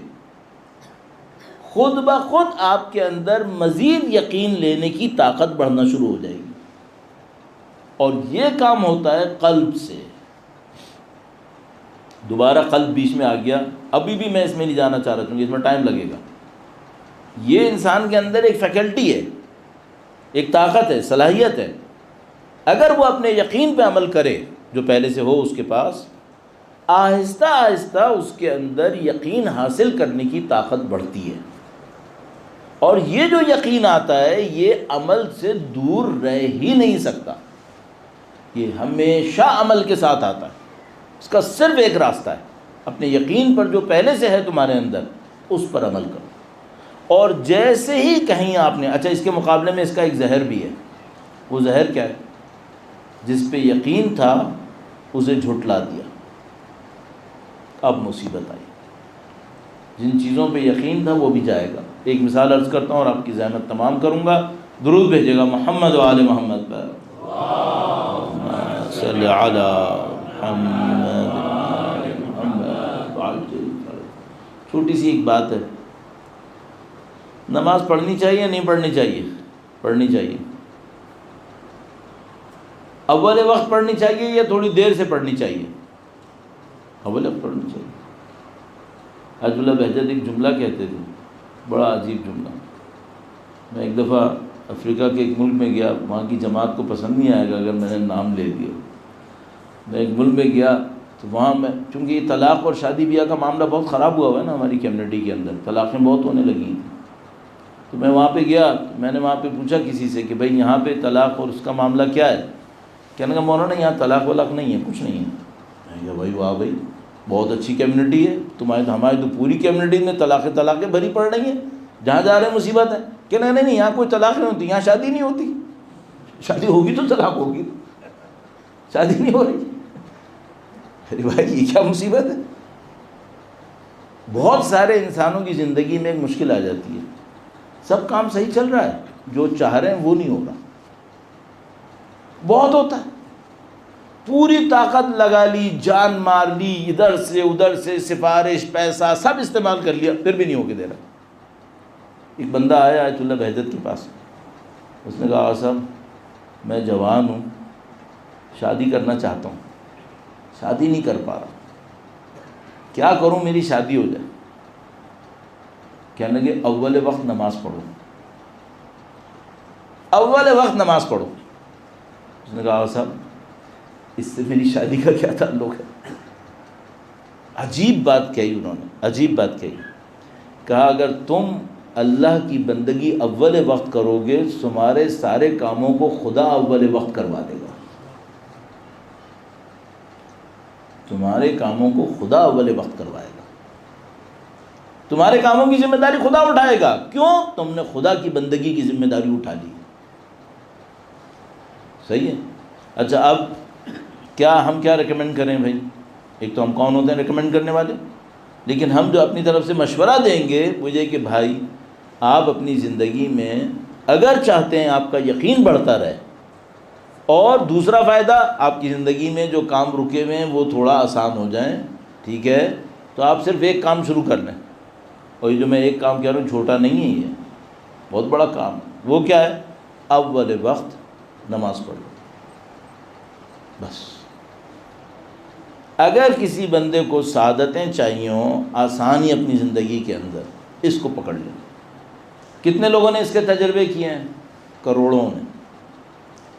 S1: خود بخود آپ کے اندر مزید یقین لینے کی طاقت بڑھنا شروع ہو جائے گی، اور یہ کام ہوتا ہے قلب سے۔ دوبارہ قلب بیچ میں آ گیا، ابھی بھی میں اس میں نہیں جانا چاہ رہا ہوں، اس میں ٹائم لگے گا۔ یہ انسان کے اندر ایک فیکلٹی ہے، ایک طاقت ہے، صلاحیت ہے، اگر وہ اپنے یقین پہ عمل کرے جو پہلے سے ہو اس کے پاس، آہستہ آہستہ اس کے اندر یقین حاصل کرنے کی طاقت بڑھتی ہے، اور یہ جو یقین آتا ہے یہ عمل سے دور رہ ہی نہیں سکتا، یہ ہمیشہ عمل کے ساتھ آتا ہے۔ اس کا صرف ایک راستہ ہے، اپنے یقین پر جو پہلے سے ہے تمہارے اندر اس پر عمل کرو۔ اور جیسے ہی کہیں آپ نے، اچھا اس کے مقابلے میں اس کا ایک زہر بھی ہے، وہ زہر کیا ہے؟ جس پہ یقین تھا اسے جھٹلا دیا، اب مصیبت آئی۔ جن چیزوں پہ یقین تھا وہ بھی جائے گا۔ ایک مثال عرض کرتا ہوں اور آپ کی زحمت تمام کروں گا، درود بھیجے گا محمد و آل محمد پر، صلی علی محمد آل محمد۔ چھوٹی سی ایک بات ہے، نماز پڑھنی چاہیے نہیں پڑھنی چاہیے؟ پڑھنی چاہیے۔ اول وقت پڑھنی چاہیے یا تھوڑی دیر سے پڑھنی چاہیے؟ اول وقت پڑھنی چاہیے۔ حضرت اللہ بہجت ایک جملہ کہتے تھے، بڑا عجیب جملہ۔ میں ایک دفعہ افریقہ کے ایک ملک میں گیا، وہاں کی جماعت کو پسند نہیں آئے گا اگر میں نے نام لے دیا۔ میں ایک ملک میں گیا تو وہاں میں چونکہ یہ طلاق اور شادی بیاہ کا معاملہ بہت خراب ہوا ہے نا ہماری کمیونٹی کے اندر، طلاقیں بہت ہونے لگی ہیں، تو میں وہاں پہ گیا، میں نے وہاں پہ پوچھا کسی سے کہ بھائی یہاں پہ طلاق اور اس کا معاملہ کیا ہے؟ کہنے کا مولانا یہاں طلاق ولاق نہیں ہے، کچھ نہیں ہے۔ میں کہا بھائی واہ بھائی بہت اچھی کمیونٹی ہے تمہاری، ہماری تو پوری کمیونٹی میں طلاقیں بھری پڑ رہی ہیں، جہاں جا رہے ہیں مصیبت ہے۔ کہنے کا نہیں یہاں کوئی طلاق نہیں ہوتی، یہاں شادی نہیں ہوتی، شادی ہوگی تو طلاق ہوگی، شادی نہیں ہو رہی۔ ارے بھائی یہ کیا مصیبت ہے؟ بہت سارے انسانوں کی زندگی میں ایک مشکل آ جاتی ہے، سب کام صحیح چل رہا ہے، جو چاہ رہے ہیں وہ نہیں ہو رہا، بہت ہوتا ہے، پوری طاقت لگا لی، جان مار لی، ادھر سے ادھر سے سفارش پیسہ سب استعمال کر لیا، پھر بھی نہیں ہو کے دے رہا۔ ایک بندہ آیا آیت اللہ بہجت کے پاس، اس نے کہا آغا صاحب میں جوان ہوں، شادی کرنا چاہتا ہوں، شادی نہیں کر پا رہا، کیا کروں میری شادی ہو جائے؟ کہنے لگے اول وقت نماز پڑھو، اول وقت نماز پڑھو۔ اس نے کہا آغا صاحب اس سے میری شادی کا کیا تعلق ہے؟ عجیب بات کہی انہوں نے، عجیب بات کہی، کہا اگر تم اللہ کی بندگی اول وقت کرو گے تمہارے سارے کاموں کو خدا اول وقت کروا دے گا، تمہارے کاموں کو خدا اول وقت کروائے گا، تمہارے کاموں کی ذمہ داری خدا اٹھائے گا، کیوں؟ تم نے خدا کی بندگی کی ذمہ داری اٹھا لی۔ صحیح ہے؟ اچھا اب کیا ہم کیا ریکمینڈ کریں بھائی؟ ایک تو ہم کون ہوتے ہیں ریکمینڈ کرنے والے، لیکن ہم جو اپنی طرف سے مشورہ دیں گے وہ یہ کہ بھائی آپ اپنی زندگی میں اگر چاہتے ہیں آپ کا یقین بڑھتا رہے، اور دوسرا فائدہ آپ کی زندگی میں جو کام رکے ہوئے ہیں وہ تھوڑا آسان ہو جائیں، ٹھیک ہے، تو آپ صرف ایک کام شروع کر لیں، اور یہ جو میں ایک کام کہہ رہا ہوں چھوٹا نہیں ہے، یہ بہت بڑا کام ہے۔ وہ کیا ہے؟ اول وقت نماز پڑھو، بس۔ اگر کسی بندے کو سعادتیں چاہیے ہوں، آسانی اپنی زندگی کے اندر، اس کو پکڑ لیں۔ کتنے لوگوں نے اس کے تجربے کیے ہیں؟ کروڑوں نے،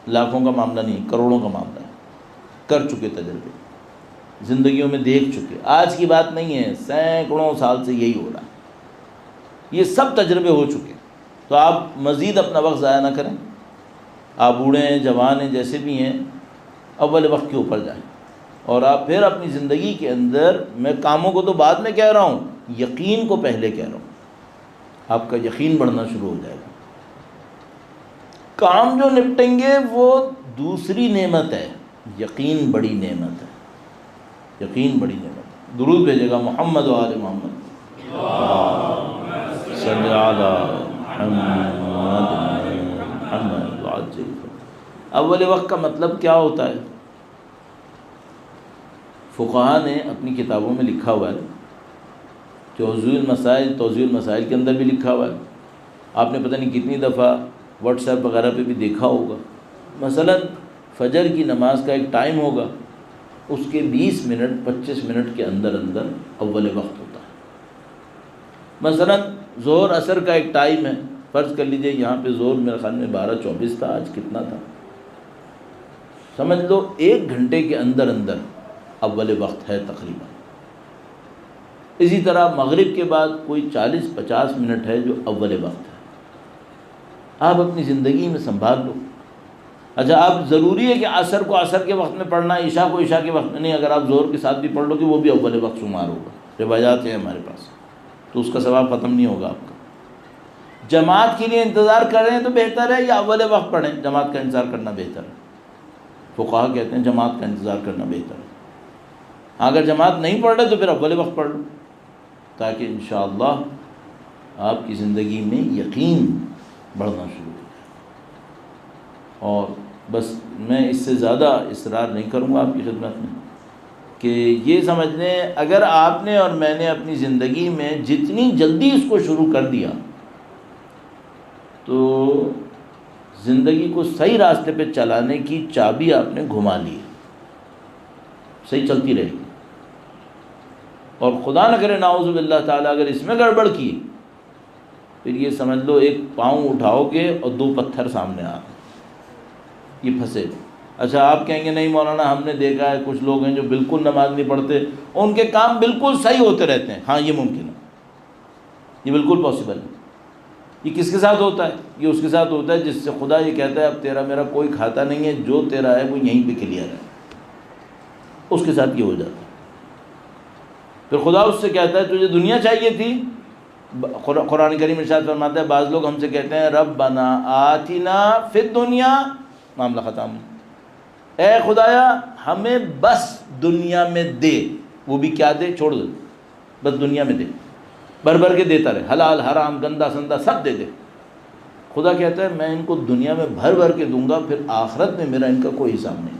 S1: لاکھوں کا معاملہ نہیں، کروڑوں کا معاملہ ہے، کر چکے تجربے، زندگیوں میں دیکھ چکے، آج کی بات نہیں ہے، سینکڑوں سال سے یہی ہو رہا ہے، یہ سب تجربے ہو چکے۔ تو آپ مزید اپنا وقت ضائع نہ کریں، آپ بوڑھے ہیں جوان ہیں جیسے بھی ہیں، اول وقت کے اوپر جائیں، اور آپ پھر اپنی زندگی کے اندر، میں کاموں کو تو بعد میں کہہ رہا ہوں، یقین کو پہلے کہہ رہا ہوں، آپ کا یقین بڑھنا شروع ہو جائے گا۔ کام جو نپٹیں گے وہ دوسری نعمت ہے، یقین بڑی نعمت ہے، یقین بڑی نعمت ہے۔ درود بھیجے گا محمد و آل محمد، صلی علی محمد محمد وعجل۔ اول وقت کا مطلب کیا ہوتا ہے؟ فقہاء نے اپنی کتابوں میں لکھا ہوا ہے، توضیح المسائل کے اندر بھی لکھا ہوا ہے، آپ نے پتہ نہیں کتنی دفعہ واٹس ایپ وغیرہ پہ بھی دیکھا ہوگا۔ مثلا فجر کی نماز کا ایک ٹائم ہوگا، اس کے 20 منٹ 25 منٹ کے اندر اندر اول وقت ہوتا ہے۔ مثلا ظہر عصر کا ایک ٹائم ہے، فرض کر لیجئے یہاں پہ ظہر میرے خیال میں 12:24 تھا، آج کتنا تھا، سمجھ لو 1 گھنٹے کے اندر اندر اول وقت ہے تقریباً۔ اسی طرح مغرب کے بعد کوئی 40-50 منٹ ہے جو اول وقت ہے، آپ اپنی زندگی میں سنبھال لو۔ اچھا آپ ضروری ہے کہ عصر کو عصر کے وقت میں پڑھنا، عشاء کو عشاء کے وقت میں نہیں، اگر آپ ظہر کے ساتھ بھی پڑھ لو گے وہ بھی اول وقت شمار ہوگا، روایات ہیں ہمارے پاس، تو اس کا ثواب ختم نہیں ہوگا آپ کا۔ جماعت کے لیے انتظار کر رہے ہیں تو بہتر ہے یا اول وقت پڑھیں؟ جماعت کا انتظار کرنا بہتر ہے، فقہاء کہتے ہیں جماعت کا انتظار کرنا بہتر ہے۔ اگر جماعت نہیں پڑھ رہے تو پھر اول وقت پڑھ لو، تاکہ انشاءاللہ آپ کی زندگی میں یقین بڑھنا شروع ہو جائے۔ اور بس میں اس سے زیادہ اصرار نہیں کروں گا آپ کی خدمت میں، کہ یہ سمجھ لیں اگر آپ نے اور میں نے اپنی زندگی میں جتنی جلدی اس کو شروع کر دیا تو زندگی کو صحیح راستے پہ چلانے کی چابی آپ نے گھما لی، صحیح چلتی رہے گی۔ اور خدا نہ کرے نعوذ باللہ تعالیٰ اگر اس میں گڑبڑ کی، پھر یہ سمجھ لو ایک پاؤں اٹھاؤ گے اور 2 پتھر سامنے آ گئے، یہ پھنسے گا۔ اچھا آپ کہیں گے نہیں مولانا ہم نے دیکھا ہے کچھ لوگ ہیں جو بالکل نماز نہیں پڑھتے ان کے کام بالکل صحیح ہوتے رہتے ہیں. ہاں یہ ممکن ہے، یہ بالکل پاسبل ہے. یہ کس کے ساتھ ہوتا ہے؟ یہ اس کے ساتھ ہوتا ہے جس سے خدا یہ کہتا ہے اب تیرا میرا کوئی کھاتا نہیں ہے، جو تیرا ہے وہ یہیں پہ کلیئر ہے. اس کے ساتھ یہ ہو جاتا ہے. پھر خدا اس سے کہتا ہے تجھے دنیا چاہیے تھی. قرآن کریم ارشاد فرماتا ہے بعض لوگ ہم سے کہتے ہیں ربنا آتنا فی الدنیا، معاملہ ختم. اے خدایا ہمیں بس دنیا میں دے. وہ بھی کیا دے؟ چھوڑ دے، بس دنیا میں دے، بھر بھر کے دیتا رہے، حلال حرام گندا سندا سب دے دے. خدا کہتا ہے میں ان کو دنیا میں بھر بھر کے دوں گا، پھر آخرت میں میرا ان کا کوئی حساب نہیں،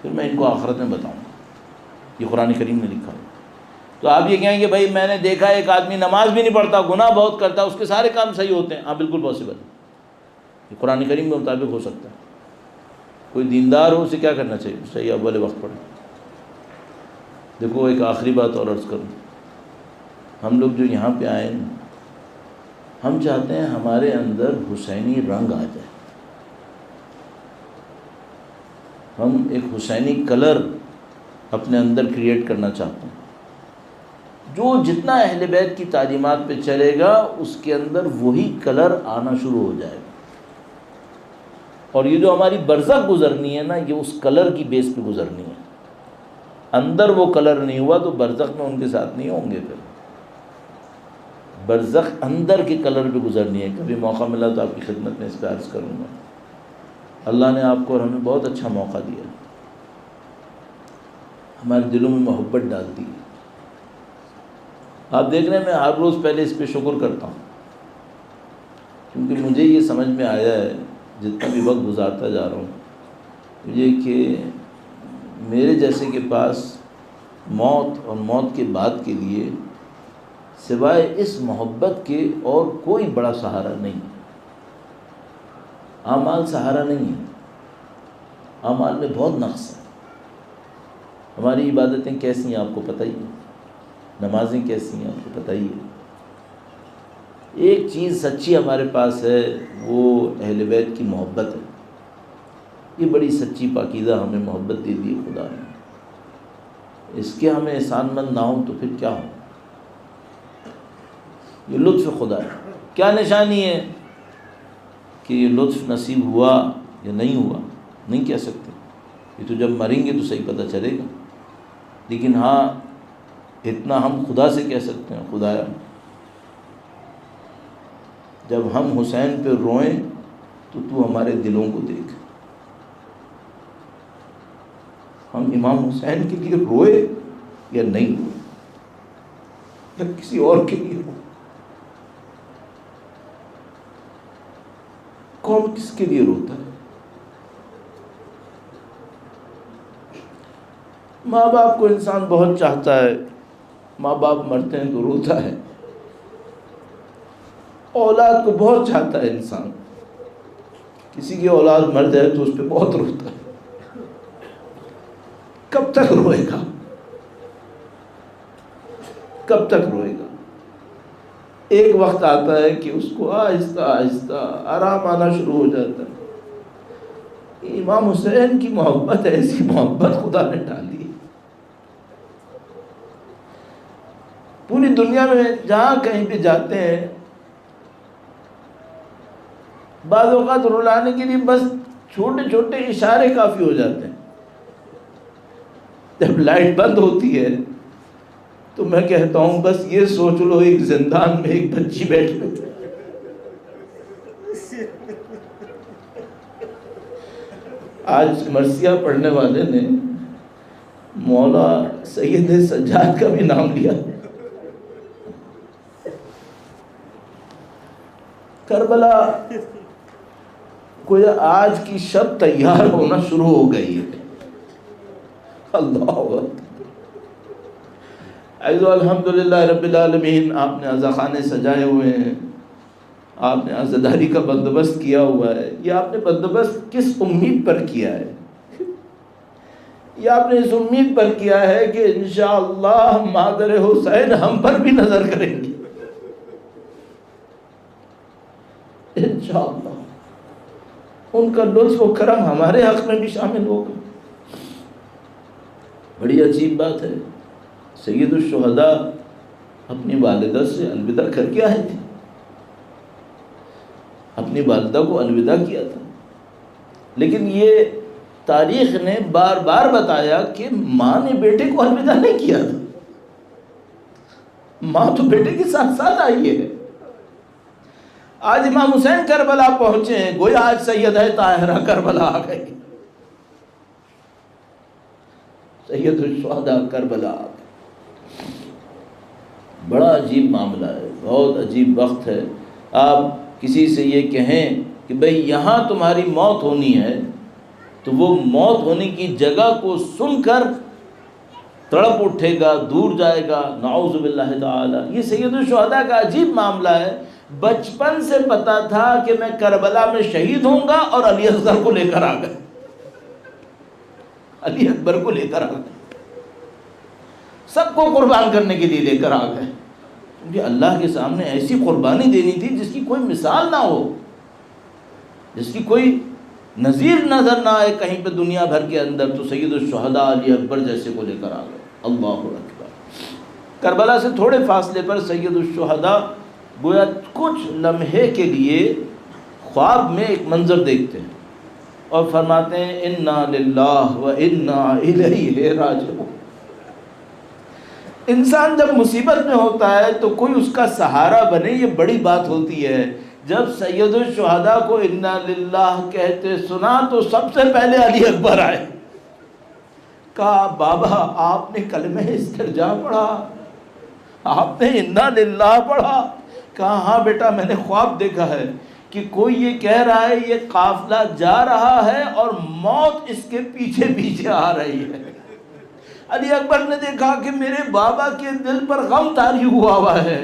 S1: پھر میں ان کو آخرت میں بتاؤں گا. یہ قرآن کریم نے لکھا ہے. تو آپ یہ کہیں گے بھائی میں نے دیکھا ایک آدمی نماز بھی نہیں پڑھتا، گناہ بہت کرتا، اس کے سارے کام صحیح ہوتے ہیں. ہاں بالکل پاسبل ہے، یہ قرآن کریم کے مطابق ہو سکتا ہے. کوئی دیندار ہو اسے کیا کرنا چاہیے؟ صحیح اول وقت پڑھے. دیکھو ایک آخری بات اور عرض کروں. ہم لوگ جو یہاں پہ آئے ہیں ہم چاہتے ہیں ہمارے اندر حسینی رنگ آ جائے، ہم ایک حسینی کلر اپنے اندر کریٹ کرنا چاہتے ہیں. جو جتنا اہل بیت کی تعلیمات پہ چلے گا اس کے اندر وہی کلر آنا شروع ہو جائے گا. اور یہ جو ہماری برزخ گزرنی ہے نا یہ اس کلر کی بیس پہ گزرنی ہے. اندر وہ کلر نہیں ہوا تو برزخ میں ان کے ساتھ نہیں ہوں گے. پھر برزخ اندر کے کلر پہ گزرنی ہے. کبھی موقع ملا تو آپ کی خدمت میں اس پہ عرض کروں گا. اللہ نے آپ کو اور ہمیں بہت اچھا موقع دیا، ہمارے دلوں میں محبت ڈال دی. آپ دیکھ رہے ہیں میں ہر روز پہلے اس پہ شکر کرتا ہوں، کیونکہ مجھے یہ سمجھ میں آیا ہے جتنا بھی وقت گزارتا جا رہا ہوں مجھے کہ میرے جیسے کے پاس موت اور موت کے بعد کے لیے سوائے اس محبت کے اور کوئی بڑا سہارا نہیں. اعمال سہارا نہیں ہے، اعمال میں بہت نقص ہے. ہماری عبادتیں کیسی ہیں آپ کو پتہ ہی ہے، نمازیں کیسی ہیں آپ کو پتہ ہی ہے. ایک چیز سچی ہمارے پاس ہے وہ اہل بیت کی محبت ہے. یہ بڑی سچی پاکیزہ ہمیں محبت دے دی خدا نے. اس کے ہمیں احسان مند نہ ہوں تو پھر کیا ہو. یہ لطف خدا ہے. کیا نشانی ہے کہ یہ لطف نصیب ہوا یا نہیں ہوا؟ نہیں کہہ سکتے. یہ تو جب مریں گے تو صحیح پتہ چلے گا. لیکن ہاں اتنا ہم خدا سے کہہ سکتے ہیں خدایا جب ہم حسین پہ روئیں تو ہمارے دلوں کو دیکھ. ہم امام حسین کے لیے روئے یا نہیں روئے یا کسی اور کے لیے روئے، کون کس کے لیے روتا ہے؟ ماں باپ کو انسان بہت چاہتا ہے، ماں باپ مرتے ہیں تو روتا ہے. اولاد کو بہت چاہتا ہے انسان، کسی کی اولاد مر جائے تو اس پہ بہت روتا ہے. کب تک روئے گا؟ کب تک روئے گا؟ ایک وقت آتا ہے کہ اس کو آہستہ آہستہ آرام آنا شروع ہو جاتا ہے. امام حسین کی محبت ایسی محبت خدا نے ڈالی. پوری دنیا میں جہاں کہیں پہ جاتے ہیں بعض اوقات رلانے کے لیے بس چھوٹے چھوٹے اشارے کافی ہو جاتے ہیں. جب لائٹ بند ہوتی ہے تو میں کہتا ہوں بس یہ سوچ لو ایک زندان میں ایک بچی بیٹھی ہوئی. آج مرثیہ پڑھنے والے نے مولا سید سجاد کا بھی نام لیا. کربلا کوئی آج کی شب تیار ہونا شروع ہو گئی ہے. اللہ الحمدللہ رب العالمین. آپ نے عزاخانے سجائے ہوئے ہیں، آپ نے عزاداری کا بندوبست کیا ہوا ہے. یہ آپ نے بندوبست کس امید پر کیا ہے؟ یہ آپ نے اس امید پر کیا ہے کہ انشاءاللہ مادر حسین ہم پر بھی نظر کریں گی انشاءاللہ. ان کا لطف و کرم ہمارے حق میں بھی شامل ہوگا۔ بڑی عجیب بات ہے، سید الشہداء اپنی والدہ سے الوداع کر کے آئے تھے، اپنی والدہ کو الوداع کیا تھا، لیکن یہ تاریخ نے بار بار بتایا کہ ماں نے بیٹے کو الوداع نہیں کیا تھا، ماں تو بیٹے کے ساتھ ساتھ آئی ہے۔ آج امام حسین کربلا پہنچے ہیں، گویا آج سیدہ طاہرہ کربلا آ گئی، سید الشہداء کربلا آ گئی۔ بڑا عجیب معاملہ ہے، بہت عجیب وقت ہے۔ آپ کسی سے یہ کہیں کہ بھئی یہاں تمہاری موت ہونی ہے، تو وہ موت ہونے کی جگہ کو سن کر تڑپ اٹھے گا، دور جائے گا، نعوذ باللہ تعالی۔ یہ سید الشہداء کا عجیب معاملہ ہے، بچپن سے پتا تھا کہ میں کربلا میں شہید ہوں گا، اور علی اصغر کو لے کر آ گئے، علی اکبر کو لے کر آ گئے، سب کو قربان کرنے کے لیے لے کر آ گئے، کیونکہ اللہ کے سامنے ایسی قربانی دینی تھی جس کی کوئی مثال نہ ہو، جس کی کوئی نظیر نظر نہ آئے کہیں پہ دنیا بھر کے اندر۔ تو سید الشہداء علی اکبر جیسے کو لے کر آ گئے، اللہ اکبر۔ کربلا سے تھوڑے فاصلے پر سید الشہداء گویا کچھ لمحے کے لیے خواب میں ایک منظر دیکھتے ہیں اور فرماتے ہیں انا للہ و انا الیہ راجعون۔ انسان جب مصیبت میں ہوتا ہے تو کوئی اس کا سہارا بنے، یہ بڑی بات ہوتی ہے۔ جب سید الشہداء کو انا للہ کہتے سنا تو سب سے پہلے علی اکبر آئے، کہا بابا آپ نے کلمہ استرجاع پڑھا، آپ نے انا للہ پڑھا؟ کہا ہاں بیٹا، میں نے خواب دیکھا ہے کہ کوئی یہ کہہ رہا ہے یہ قافلہ جا رہا ہے اور موت اس کے پیچھے پیچھے آ رہی ہے۔ علی اکبر نے دیکھا کہ میرے بابا کے دل پر غم طاری ہوا ہے،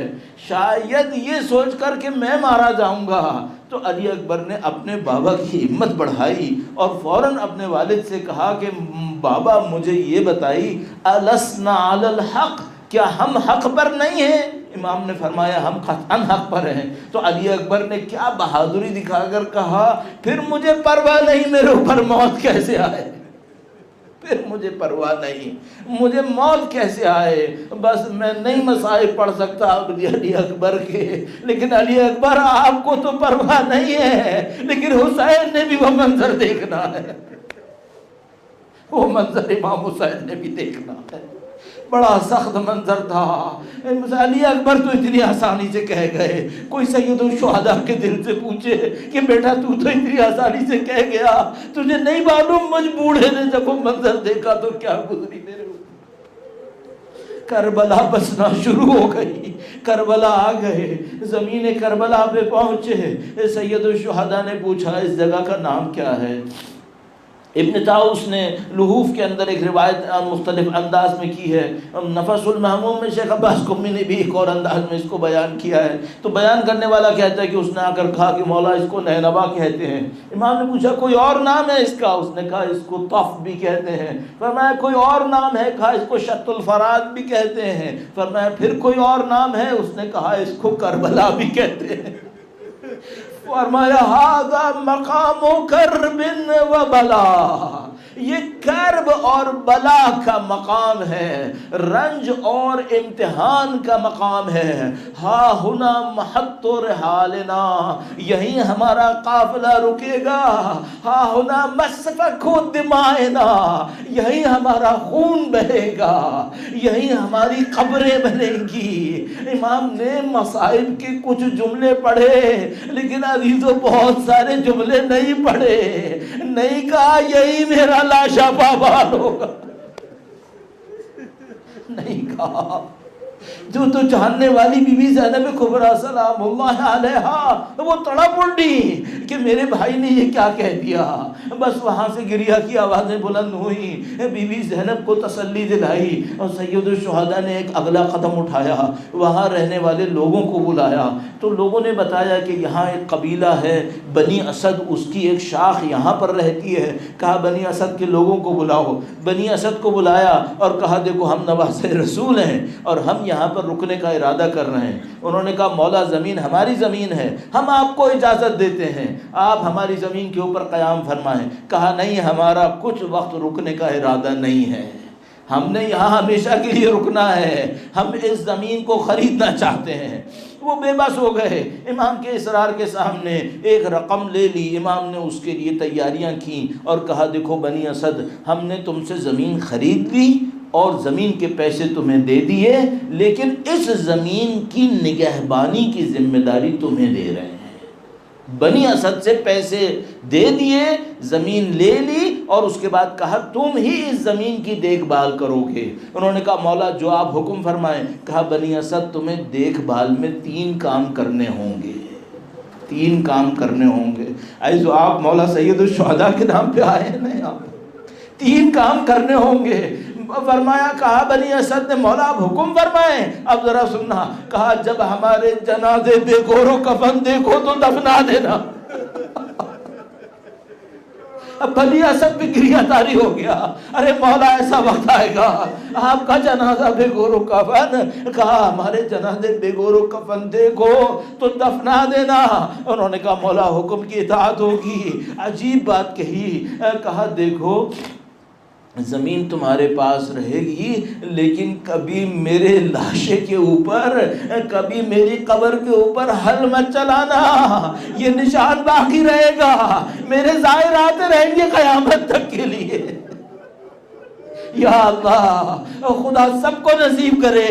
S1: شاید یہ سوچ کر کہ میں مارا جاؤں گا، تو علی اکبر نے اپنے بابا کی ہمت بڑھائی اور فوراً اپنے والد سے کہا کہ بابا مجھے یہ بتائی السنا علی الحق، کیا ہم حق پر نہیں ہیں؟ امام نے فرمایا ہم قطعاً حق پر ہیں۔ تو علی اکبر نے کیا بہادری دکھا کر کہا پھر مجھے پرواہ نہیں میرے اوپر موت کیسے آئے، پھر مجھے پرواہ نہیں، مجھے موت کیسے آئے، بس میں نہیں مصائب پڑھ سکتا علی اکبر کے، لیکن علی اکبر آپ کو تو پرواہ نہیں ہے، لیکن حسین نے بھی وہ منظر دیکھنا ہے، وہ منظر امام حسین نے بھی دیکھنا ہے۔ بڑا سخت منظر تھا۔ علی اکبر تو اتنی آسانی سے کہہ گئے، کوئی سید الشہداء کے دل سے پوچھے کہ بیٹا تو اتنی آسانی سے کہہ گیا، تجھے نہیں معلوم مجھ بوڑھے نے جب وہ منظر دیکھا تو کیا گزری میرے اوپر۔ کربلا بسنا شروع ہو گئی، کربلا آ گئے، زمین کربلا پہ پہنچے۔ سید الشہداء نے پوچھا اس جگہ کا نام کیا ہے؟ ابن طاؤس نے لحوف کے اندر ایک روایت مختلف انداز میں کی ہے، نفس المحموم میں شیخ عباس قمی نے بھی ایک اور انداز میں اس کو بیان کیا ہے۔ تو بیان کرنے والا کہتا ہے کہ اس نے آ کر کہا کہ مولا اس کو نینوا کہتے ہیں۔ امام نے پوچھا کوئی اور نام ہے اس کا؟ اس نے کہا اس کو طف بھی کہتے ہیں۔ فرمایا کوئی اور نام ہے؟ کہا اس کو شط الفرات بھی کہتے ہیں۔ فرمایا پھر کوئی اور نام ہے؟ اس نے کہا اس کو کربلا بھی کہتے ہیں۔ فرمایا ھذا مقام کرب و بلا، یہ کرب اور بلا کا مقام ہے، رنج اور امتحان کا مقام ہے۔ ہا ہنا محط رحالنا، یہیں ہمارا قافلہ رکے گا۔ ہا ہنا مسفک دمائنا، یہیں ہمارا خون بہے گا، یہیں ہماری قبریں بنیں گی۔ امام نے مصائب کے کچھ جملے پڑھے، لیکن عزیزو بہت سارے جملے نہیں پڑھے، نہیں کہا یہی میرا لاشا پابال ہوگا، نہیں کہا۔ جو تو جاننے والی بی بی زینب کبریٰ سلام اللہ علیہا وہ تڑپ اٹھی کہ میرے بھائی نے یہ کیا کہہ دیا، بس وہاں سے گریہ کی آوازیں بلند ہوئیں، بی بی زینب کو تسلی دلائی، اور سید الشہداء نے ایک اگلا قدم اٹھایا، وہاں رہنے والے لوگوں کو بلایا۔ تو لوگوں نے بتایا کہ یہاں ایک قبیلہ ہے بنی اسد، اس کی ایک شاخ یہاں پر رہتی ہے۔ کہا بنی اسد کے لوگوں کو بلاؤ۔ بنی اسد کو بلایا اور کہا دیکھو ہم نواز رسول ہیں اور ہم یہاں یہاں پر رکنے کا ارادہ کر رہے ہیں. انہوں نے کہا مولا زمین ہماری زمین ہے, ہم آپ کو اجازت دیتے ہیں, آپ ہماری زمین کے اوپر قیام فرمائیں. کہا نہیں, ہمارا کچھ وقت رکنے کا ارادہ نہیں ہے, ہم نے یہاں ہمیشہ کے لیے رکنا ہے, ہم اس زمین کو خریدنا چاہتے ہیں. وہ بے بس ہو گئے. امام کے اصرار کے سامنے ایک رقم لے لی. امام نے اس کے لیے تیاریاں کیں اور کہا دیکھو بنی اسد, ہم نے تم سے زمین خرید لی اور زمین کے پیسے تمہیں دے دیے, لیکن اس زمین کی نگہبانی کی ذمہ داری تمہیں دے رہے ہیں. بنی اسد سے پیسے دے دیے, زمین لے لی اور اس کے بعد کہا تم ہی اس زمین کی دیکھ بھال کرو گے. انہوں نے کہا مولا جو آپ حکم فرمائیں. کہا بنی اسد تمہیں دیکھ بھال میں 3 کام کرنے ہوں گے, 3 کام کرنے ہوں گے. ایسو آپ مولا سید الشہداء کے نام پہ آئے ہیں نا, آپ 3 کام کرنے ہوں گے فرمایا. کہا بنی اسد نے مولا آپ حکم فرمائیں. اب ذرا سننا. کہا جب ہمارے جنازے بے گور و کفن دیکھو تو دفنا دینا. اب بنی اسد بھی گریہ تاری ہو گیا. ارے مولا ایسا وقت آئے گا آپ کا جنازہ بے گور و کفن. کہا ہمارے جنازے بے گور و کفن دیکھو تو دفنا دینا. انہوں نے کہا مولا حکم کی اطاعت ہوگی. عجیب بات کہی. کہا دیکھو زمین تمہارے پاس رہے گی, لیکن کبھی میرے لاشے کے اوپر, کبھی میری قبر کے اوپر ہل مت چلانا, یہ نشان باقی رہے گا. میرے زائر آتے رہیں گے قیامت تک کے لیے. یا اللہ خدا سب کو نصیب کرے,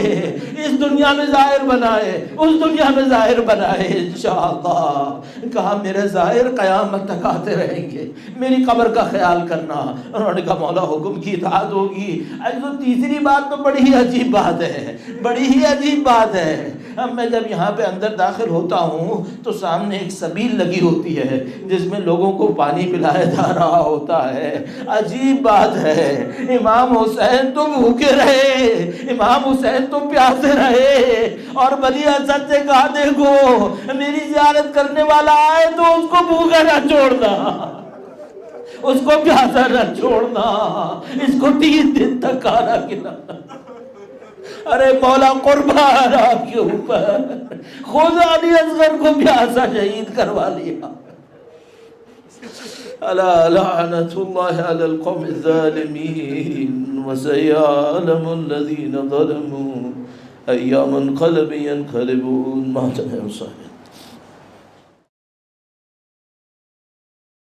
S1: اس دنیا میں ظاہر بنائے, اس دنیا میں ظاہر بنائے انشاءاللہ. کہا میرے ظاہر قیامت تک آتے رہیں گے, میری قبر کا خیال کرنا. انہوں نے کہا مولا حکم کی اطاعت ہوگی. ایسو تیسری بات تو بڑی ہی عجیب بات ہے, بڑی ہی عجیب بات ہے. اب میں جب یہاں پہ اندر داخل ہوتا ہوں تو سامنے ایک سبیل لگی ہوتی ہے جس میں لوگوں کو پانی پلایا جا رہا ہوتا ہے. عجیب بات ہے, امام حسین تو بھوکے رہے, امام حسین تو پیاسے رہے, اور بنی اسد سے کہا دیکھو میری زیارت کرنے والا آئے تو اس کو بھوکا نہ چھوڑنا, اس کو پیاسا نہ چھوڑنا, اس کو 3 دن تک کھانا کھلانا. ارے مولا قربان آپ کے اوپر, خود علی اصغر کو پیاسا شہید کروا لیا. الا لعنت اللہ علی القوم الظالمین وسيعلم الذين ظلموا أي منقلب ينقلبون. ما تنهي